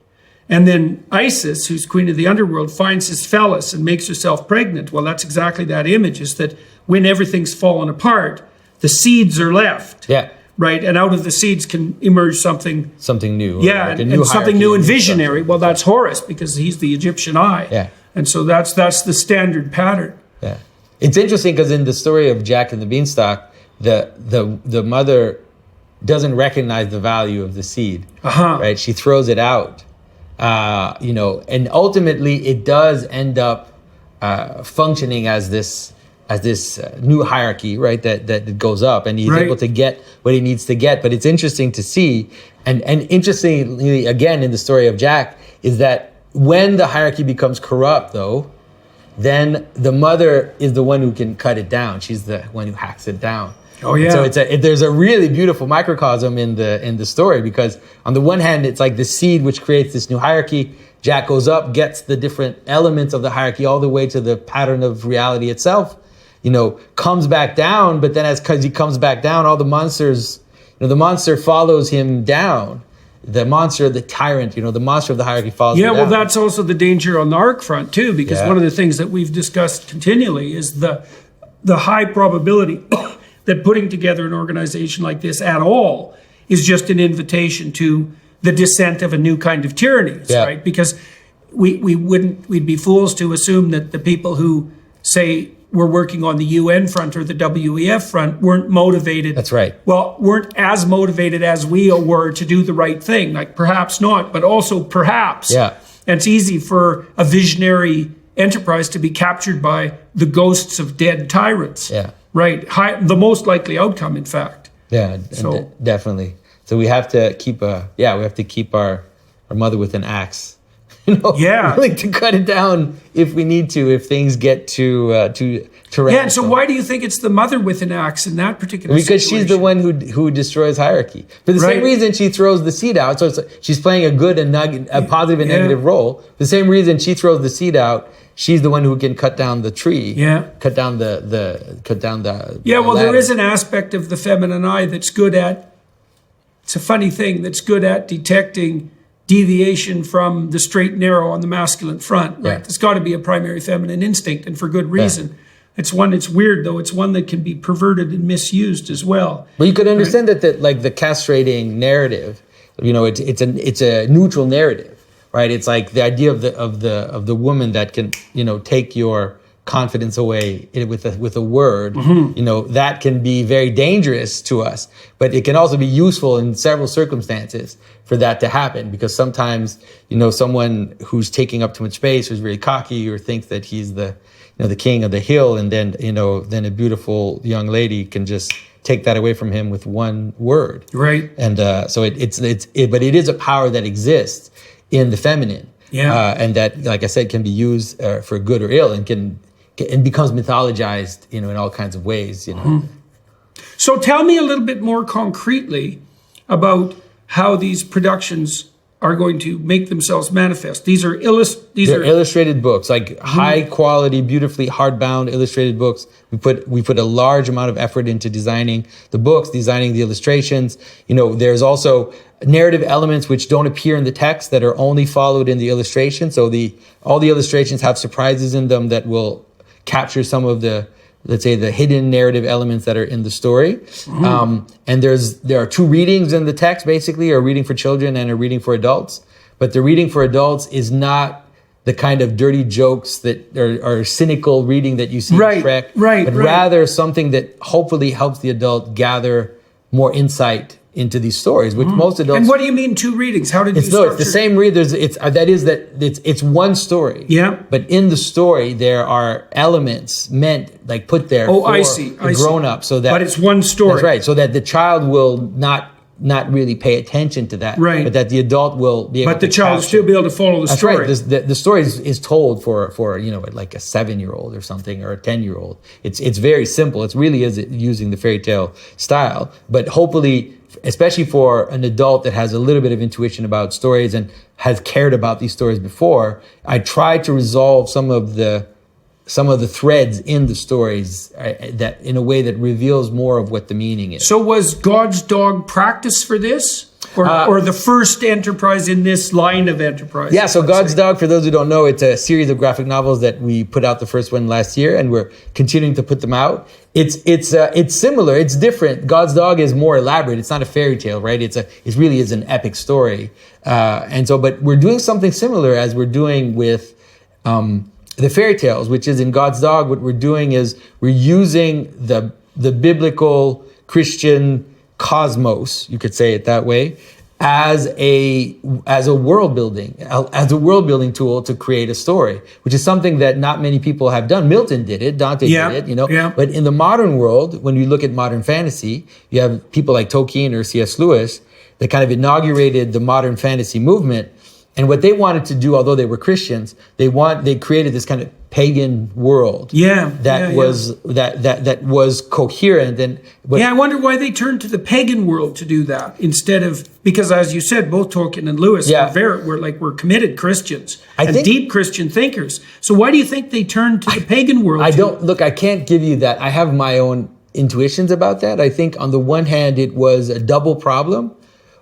And then Isis, who's queen of the underworld, finds his phallus and makes herself pregnant. Well, that's exactly that image, is that when everything's fallen apart, the seeds are left. Yeah. Right? And out of the seeds can emerge something new. Yeah, and something new and visionary. Well, that's Horus, because he's the Egyptian eye. Yeah. And so that's the standard pattern. Yeah. It's interesting because in the story of Jack and the Beanstalk, the mother doesn't recognize the value of the seed. Right? She throws it out. And ultimately it does end up functioning as this new hierarchy, right? That goes up, and he's able to get what he needs to get. But it's interesting to see, and interestingly, again, in the story of Jack, is that when the hierarchy becomes corrupt, though, then the mother is the one who can cut it down. She's the one who hacks it down. Oh yeah. So there's a really beautiful microcosm in the story, because on the one hand, it's like the seed which creates this new hierarchy. Jack goes up, gets the different elements of the hierarchy all the way to the pattern of reality itself, comes back down. But then because he comes back down, all the monsters, the monster follows him down. The monster, the tyrant, the monster of the hierarchy follows him down. Yeah, well, that's also the danger on the ARC front too, because one of the things that we've discussed continually is the high probability that putting together an organization like this at all is just an invitation to the descent of a new kind of tyranny, right? Because we'd be fools to assume that the people who say we're working on the UN front or the WEF front weren't motivated. That's right. Well, weren't as motivated as we were to do the right thing. Like perhaps not, but also perhaps. Yeah. And it's easy for a visionary enterprise to be captured by the ghosts of dead tyrants. Yeah. Right. The most likely outcome, in fact. Yeah, so, definitely. So we have to keep our mother with an axe. Willing to cut it down if we need to, if things get too radical. Yeah, and so why do you think it's the mother with an axe in that particular situation? Because she's the one who destroys hierarchy. For the same reason she throws the seed out, so she's playing a good and a positive and negative role. The same reason she throws the seed out, she's the one who can cut down the tree. Yeah. Cut down the Yeah, well, ladder. there is an aspect of the feminine eye that's good at, it's a funny thing, that's good at detecting deviation from the straight and narrow on the masculine front, right? Yeah. There's got to be a primary feminine instinct, and for good reason. Yeah. It's weird though. It's one that can be perverted and misused as well. But you could understand that the castrating narrative, it's a neutral narrative, right? It's like the idea of the woman that can, take your confidence away with a word, that can be very dangerous to us, but it can also be useful in several circumstances for that to happen, because sometimes, someone who's taking up too much space, who's really cocky or thinks that he's the king of the hill, and then, then a beautiful young lady can just take that away from him with one word. Right. And so but it is a power that exists in the feminine. Yeah. And that, like I said, can be used for good or ill, and becomes mythologized, in all kinds of ways, Mm-hmm. So tell me a little bit more concretely about how these productions are going to make themselves manifest. These are illustrated books, like high quality, beautifully hardbound illustrated books. We put a large amount of effort into designing the books, designing the illustrations. There's also narrative elements which don't appear in the text that are only followed in the illustration. So all the illustrations have surprises in them that will capture some of the, let's say, the hidden narrative elements that are in the story. Mm-hmm. And there are two readings in the text, basically, a reading for children and a reading for adults. But the reading for adults is not the kind of dirty jokes that are cynical reading that you see in Shrek, but rather something that hopefully helps the adult gather more insight into these stories, which most adults. And what do you mean 2 readings? How did you structure? No, it's the same read. It's one story. Yeah. But in the story, there are elements put there for the grown up, so that. But it's one story. That's right. So that the child will not really pay attention to that, right? But that the adult will be able. But the child will still be able to follow the story. Right. The story is told for like a 7-year-old or something, or a 10-year-old. It's very simple. It really is using the fairy tale style, but hopefully, especially for an adult that has a little bit of intuition about stories and has cared about these stories before, I try to resolve some of the threads in the stories that in a way that reveals more of what the meaning is. So was God's Dog practice for this? Or the first enterprise in this line of enterprise? Yeah, so God's Dog, for those who don't know, it's a series of graphic novels that we put out the first one last year, and we're continuing to put them out. It's similar, it's different. God's Dog is more elaborate. It's not a fairy tale, right? It really is an epic story. But we're doing something similar as we're doing with the fairy tales, which is in God's Dog. What we're doing is we're using the biblical Christian cosmos, you could say it that way, as a world building tool to create a story, which is something that not many people have done. Milton did it, Dante did it, Yeah. But in the modern world, when you look at modern fantasy, you have people like Tolkien or C.S. Lewis that kind of inaugurated the modern fantasy movement. And what they wanted to do, although they were Christians, they created this kind of pagan world. That was coherent. And I wonder why they turned to the pagan world to do that instead of, because as you said, both Tolkien and Lewis were committed Christians and deep Christian thinkers. So why do you think they turned to the pagan world? I can't give you that. I have my own intuitions about that. I think on the one hand, it was a double problem.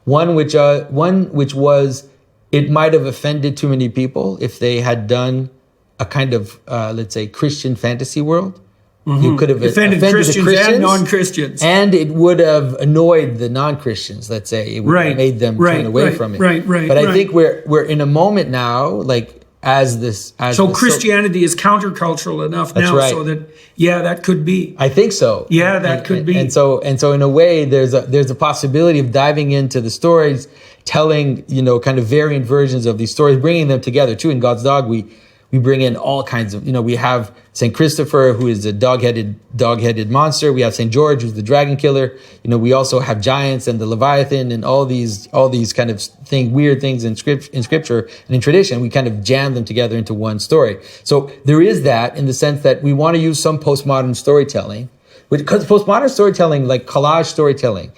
One which was, it might have offended too many people if they had done a kind of, let's say, Christian fantasy world. Mm-hmm. You could have offended Christians and non-Christians. And it would have annoyed the non-Christians, let's say. It would have made them turn away from it. But I think we're in a moment now, like, Christianity is countercultural enough now, so that that could be. I think so. Yeah, that could be. And so in a way, there's a possibility of diving into the stories, telling kind of variant versions of these stories, bringing them together too. In God's Dog, we bring in all kinds of we have Saint Christopher, who is a dog-headed monster. We have Saint George, who's the dragon killer. We also have giants and the Leviathan and all these kind of weird things in scripture and in tradition. We kind of jam them together into one story. So there is that, in the sense that we want to use some postmodern storytelling, because postmodern storytelling, like collage storytelling,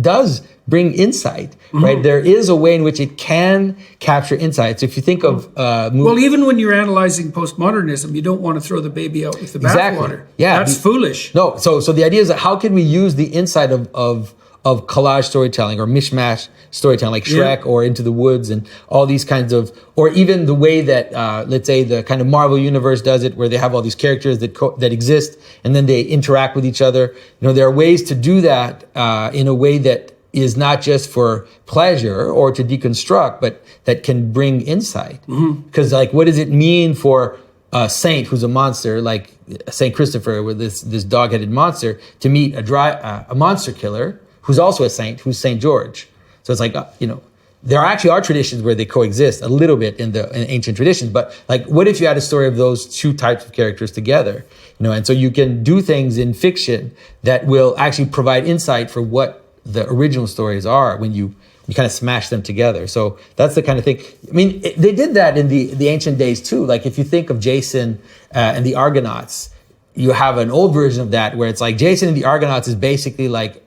does bring insight, right? There is a way in which it can capture insights. If you think of even when you're analyzing postmodernism, you don't want to throw the baby out with the bathwater. Yeah, that's foolish. No, so the idea is that how can we use the insight of collage storytelling or mishmash storytelling, like Shrek or Into the Woods and all these kinds of, or even the way that, let's say, the kind of Marvel universe does it, where they have all these characters that exist and then they interact with each other. There are ways to do that in a way that is not just for pleasure or to deconstruct, but that can bring insight. Because what does it mean for a saint who's a monster, like Saint Christopher, with this dog-headed monster, to meet a monster killer who's also a saint, who's Saint George? So it's there actually are traditions where they coexist a little bit in ancient traditions, but what if you had a story of those two types of characters together? And so you can do things in fiction that will actually provide insight for what the original stories are when you kind of smash them together. So that's the kind of thing. I mean, they did that in the ancient days too. Like if you think of Jason and the Argonauts, you have an old version of that where it's like Jason and the Argonauts is basically like,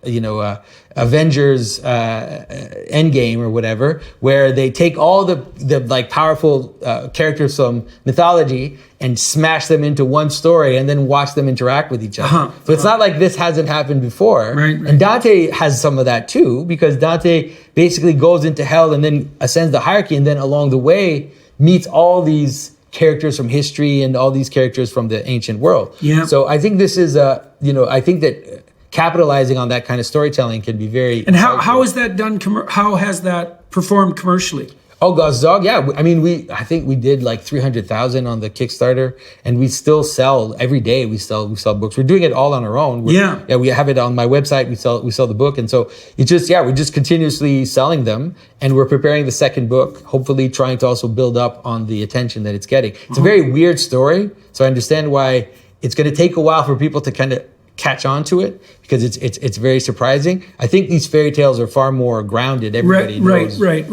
Avengers Endgame or whatever, where they take all the powerful characters from mythology and smash them into one story and then watch them interact with each other. So it's not like this hasn't happened before. Right. And Dante has some of that too, because Dante basically goes into hell and then ascends the hierarchy, and then along the way meets all these characters from history and all these characters from the ancient world. Yeah. So I think this is I think that capitalizing on that kind of storytelling can be very. And how is that done? How has that performed commercially? Oh, God's Dog, yeah. I mean, I think we did like 300,000 on the Kickstarter, and we still sell every day. We sell books. We're doing it all on our own. Yeah. We have it on my website. We sell the book, and so we're just continuously selling them, and we're preparing the second book. Hopefully, trying to also build up on the attention that it's getting. It's a very weird story, so I understand why it's going to take a while for people to kind of catch on to it, because it's very surprising. I think these fairy tales are far more grounded. Everybody knows right.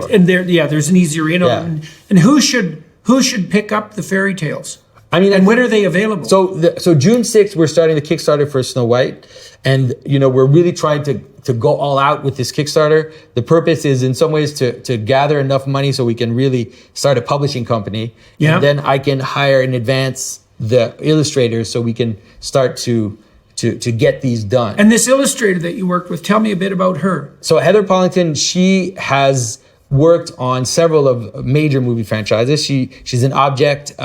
And there's an easier in on. Yeah. And who should pick up the fairy tales? I mean, and when are they available? So June 6th, we're starting the Kickstarter for Snow White, and we're really trying to go all out with this Kickstarter. The purpose is, in some ways, to gather enough money so we can really start a publishing company, and then I can hire in advance the illustrators so we can start to get these done. And this illustrator that you worked with, tell me a bit about her. So Heather Pollington, she has worked on several of major movie franchises. She's an object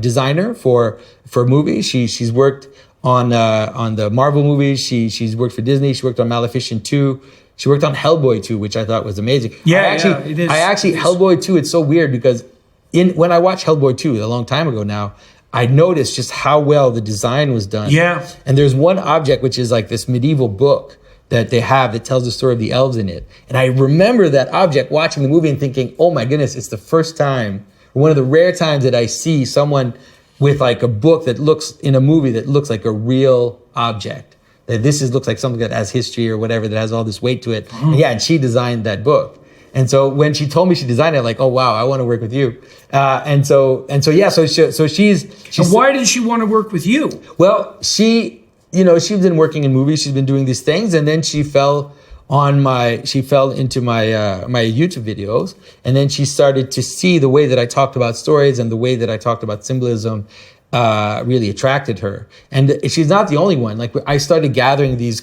designer for movies. She's worked on the Marvel movies. She's worked for Disney. She worked on Maleficent 2. She worked on Hellboy 2, which I thought was amazing. It is. Hellboy 2, it's so weird because when I watched Hellboy 2 a long time ago now, I noticed just how well the design was done. Yeah. And there's one object, which is like this medieval book that they have that tells the story of the elves in it. And I remember that object watching the movie and thinking, oh my goodness, it's the first time, or one of the rare times that I see someone with like a book that looks, in a movie that looks like a real object. That looks like something that has history or whatever, that has all this weight to it. And she designed that book. And so when she told me she designed it, I'm like, oh wow, I want to work with you. So she's. And why did she want to work with you? Well, she's been working in movies. She's been doing these things, and then she fell into my YouTube videos, and then she started to see the way that I talked about stories and the way that I talked about symbolism. Really attracted her, and she's not the only one. Like, I started gathering this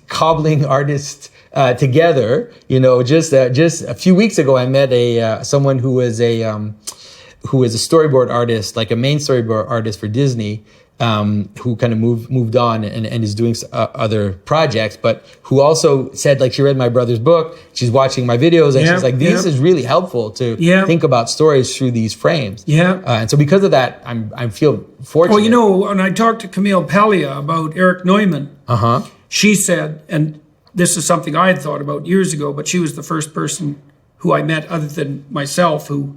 cobbling artist together. Just a few weeks ago, I met someone who was a storyboard artist, like a main storyboard artist for Disney, who kind of moved on and is doing other projects, but who also said, like, she read my brother's book, she's watching my videos, and she's like, this is really helpful to think about stories through these frames. And so because of that, I feel fortunate. Well, when I talked to Camille Paglia about Eric Neumann, she said, and this is something I had thought about years ago, but she was the first person who I met, other than myself, who,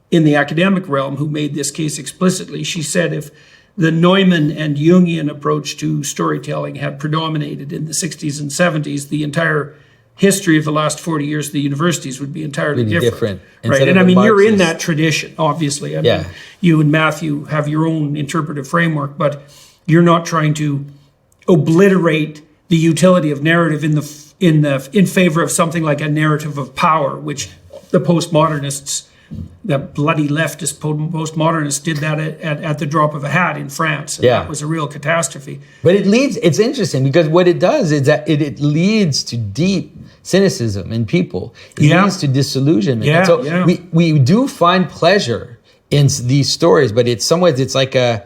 in the academic realm, who made this case explicitly. She said if the Neumann and Jungian approach to storytelling had predominated in the 60s and 70s, the entire history of the last 40 years of the universities would be entirely really different. Right. And I mean, you're in that tradition, obviously. I mean, you and Matthew have your own interpretive framework, but you're not trying to obliterate the utility of narrative in favor of something like a narrative of power, which the postmodernists, the bloody leftist postmodernists, did that at the drop of a hat in France. And that was a real catastrophe. But it's interesting because what it does is that it leads to deep cynicism in people. It leads to disillusionment. We do find pleasure in these stories, but in some ways it's like the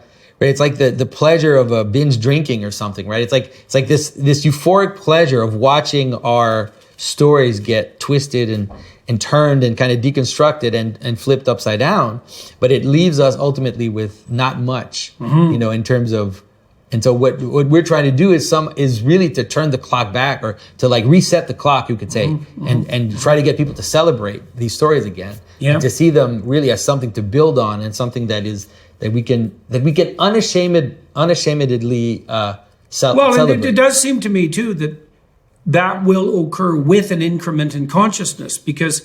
pleasure of a binge drinking or something, right? It's like this euphoric pleasure of watching our stories get twisted and turned and kind of deconstructed and flipped upside down, but it leaves us ultimately with not much, in terms of. And so what we're trying to do is really to turn the clock back, or to like reset the clock, you could say, and try to get people to celebrate these stories again, and to see them really as something to build on, and something that we can unashamedly celebrate. It does seem to me too that will occur with an increment in consciousness, because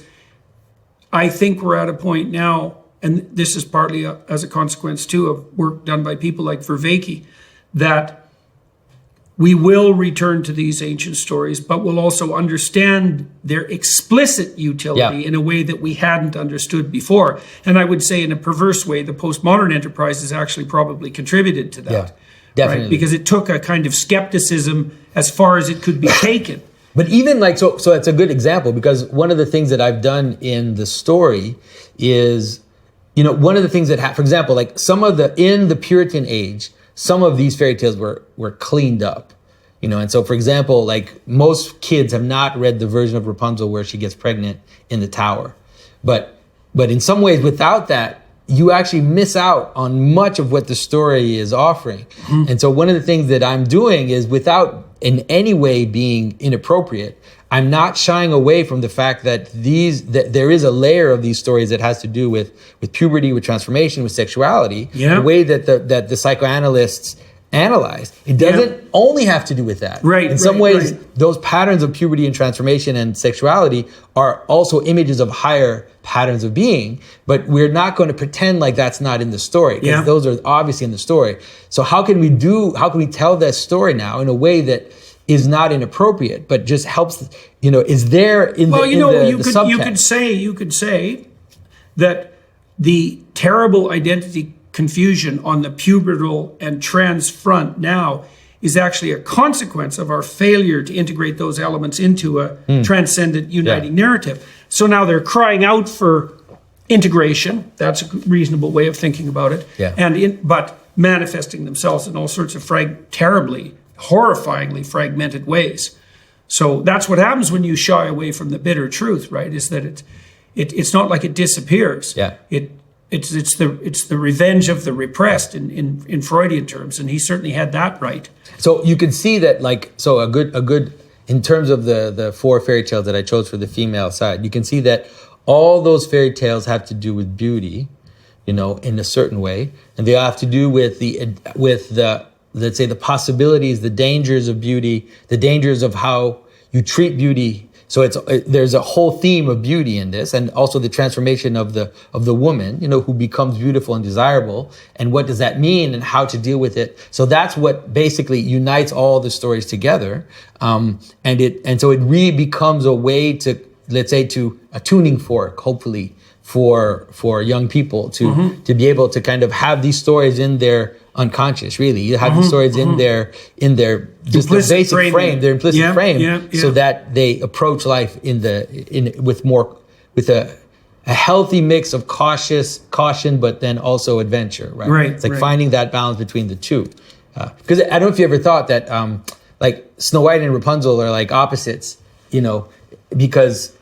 I think we're at a point now, and this is partly as a consequence too of work done by people like Vervaeke, that we will return to these ancient stories, but we'll also understand their explicit utility in a way that we hadn't understood before. And I would say, in a perverse way, the postmodern enterprise has actually probably contributed to that. Yeah, definitely. Right? Because it took a kind of skepticism as far as it could be taken. But even like, so it's a good example, because one of the things that I've done in the story is, one of the things that for example, like in the Puritan age, some of these fairy tales were cleaned up. And so, for example, like most kids have not read the version of Rapunzel where she gets pregnant in the tower. But in some ways, without that, you actually miss out on much of what the story is offering. And so one of the things that I'm doing is, without in any way being inappropriate, I'm not shying away from the fact that there is a layer of these stories that has to do with puberty, with transformation, with sexuality, the way that the psychoanalysts analyze. It doesn't only have to do with that. Right. In some ways, those patterns of puberty and transformation and sexuality are also images of higher patterns of being, but we're not going to pretend like that's not in the story, because those are obviously in the story. So how can we tell that story now in a way that is not inappropriate, but just helps, is there in the subtext? You could say that the terrible identity confusion on the pubertal and trans front now is actually a consequence of our failure to integrate those elements into a transcendent uniting narrative. So now they're crying out for integration. That's a reasonable way of thinking about it. But manifesting themselves in all sorts of terribly, horrifyingly fragmented ways. So that's what happens when you shy away from the bitter truth, right? Is that it's not like it disappears. It's the revenge of the repressed in Freudian terms, and he certainly had that right. So you can see that, a good in terms of the 4 fairy tales that I chose for the female side, you can see that all those fairy tales have to do with beauty, in a certain way, and they have to do with the let's say the possibilities, the dangers of beauty, the dangers of how you treat beauty. So there's a whole theme of beauty in this, and also the transformation of the woman, who becomes beautiful and desirable, and what does that mean, and how to deal with it. So that's what basically unites all the stories together, and so it really becomes a way to, let's say, to a tuning fork, hopefully, for young people to be able to kind of have these stories in their unconscious. Really, you have these stories in their just the basic frame, their implicit frame, so that they approach life with a healthy mix of caution, but then also adventure. Right. It's like finding that balance between the two. Because I don't know if you ever thought that like Snow White and Rapunzel are like opposites, because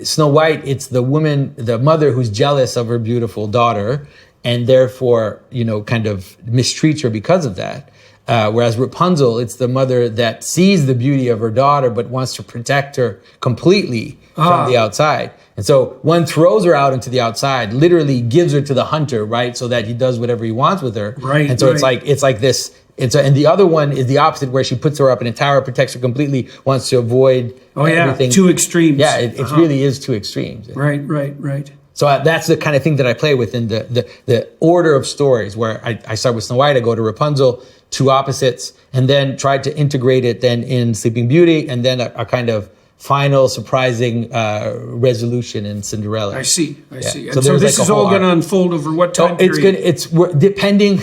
Snow White, it's the woman, the mother who's jealous of her beautiful daughter, and therefore, kind of mistreats her because of that. Whereas Rapunzel, it's the mother that sees the beauty of her daughter, but wants to protect her completely from the outside. And so one throws her out into the outside, literally gives her to the hunter, right? So that he does whatever he wants with her. Right. And so it's like this. And the other one is the opposite, where she puts her up in a tower, protects her completely, wants to avoid everything. 2 extremes. Yeah, it really is 2 extremes. Right. So that's the kind of thing that I play with in the order of stories, where I start with Snow White, I go to Rapunzel, 2 opposites, and then try to integrate it then in Sleeping Beauty, and then a kind of final surprising resolution in Cinderella. I see. And so this is all going to unfold over what time period? It's depending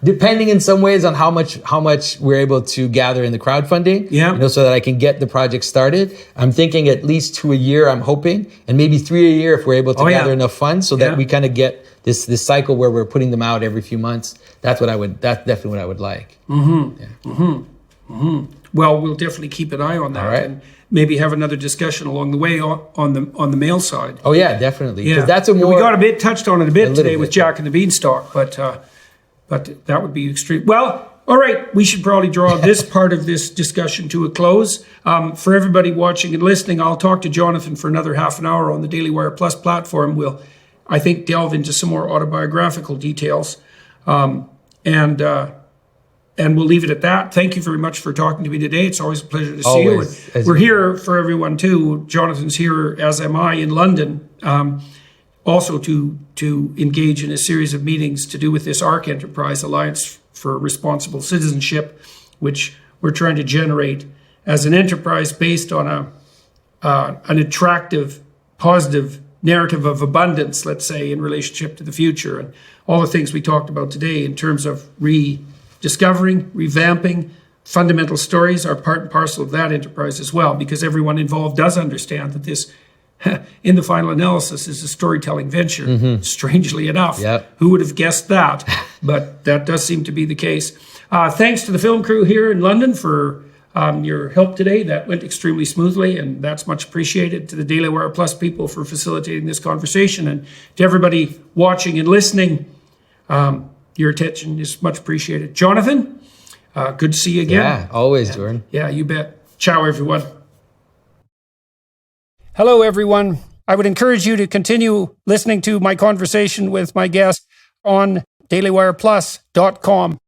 depending in some ways on how much we're able to gather in the crowdfunding, so that I can get the project started. I'm thinking at least 2 a year, I'm hoping, and maybe 3 a year if we're able to gather enough funds, so that we kind of get this cycle where we're putting them out every few months. That's definitely what I would like. Well, we'll definitely keep an eye on that, and maybe have another discussion along the way on the male side. Oh yeah, definitely. Because that's we got a bit touched on it a bit today with Jack and the Beanstalk, but that would be extreme. Well, all right, we should probably draw this part of this discussion to a close. For everybody watching and listening, I'll talk to Jonathan for another half an hour on the Daily Wire Plus platform. We'll, I think, delve into some more autobiographical details, and we'll leave it at that. Thank you very much for talking to me today. It's always a pleasure to see you. And we're here for everyone too. Jonathan's here, as am I, in London, also to engage in a series of meetings to do with this ARC Enterprise, Alliance for Responsible Citizenship, which we're trying to generate as an enterprise based on an attractive, positive narrative of abundance, let's say, in relationship to the future, and all the things we talked about today in terms of rediscovering, revamping. Fundamental stories are part and parcel of that enterprise as well, because everyone involved does understand that this, in the final analysis, is a storytelling venture. Strangely enough, who would have guessed that? But that does seem to be the case. Thanks to the film crew here in London for your help today. That went extremely smoothly, and that's much appreciated. To the Daily Wire Plus people for facilitating this conversation, and to everybody watching and listening, your attention is much appreciated. Jonathan, good to see you again. Yeah, always, Jordan. Yeah, you bet. Ciao, everyone. Hello, everyone. I would encourage you to continue listening to my conversation with my guest on dailywireplus.com.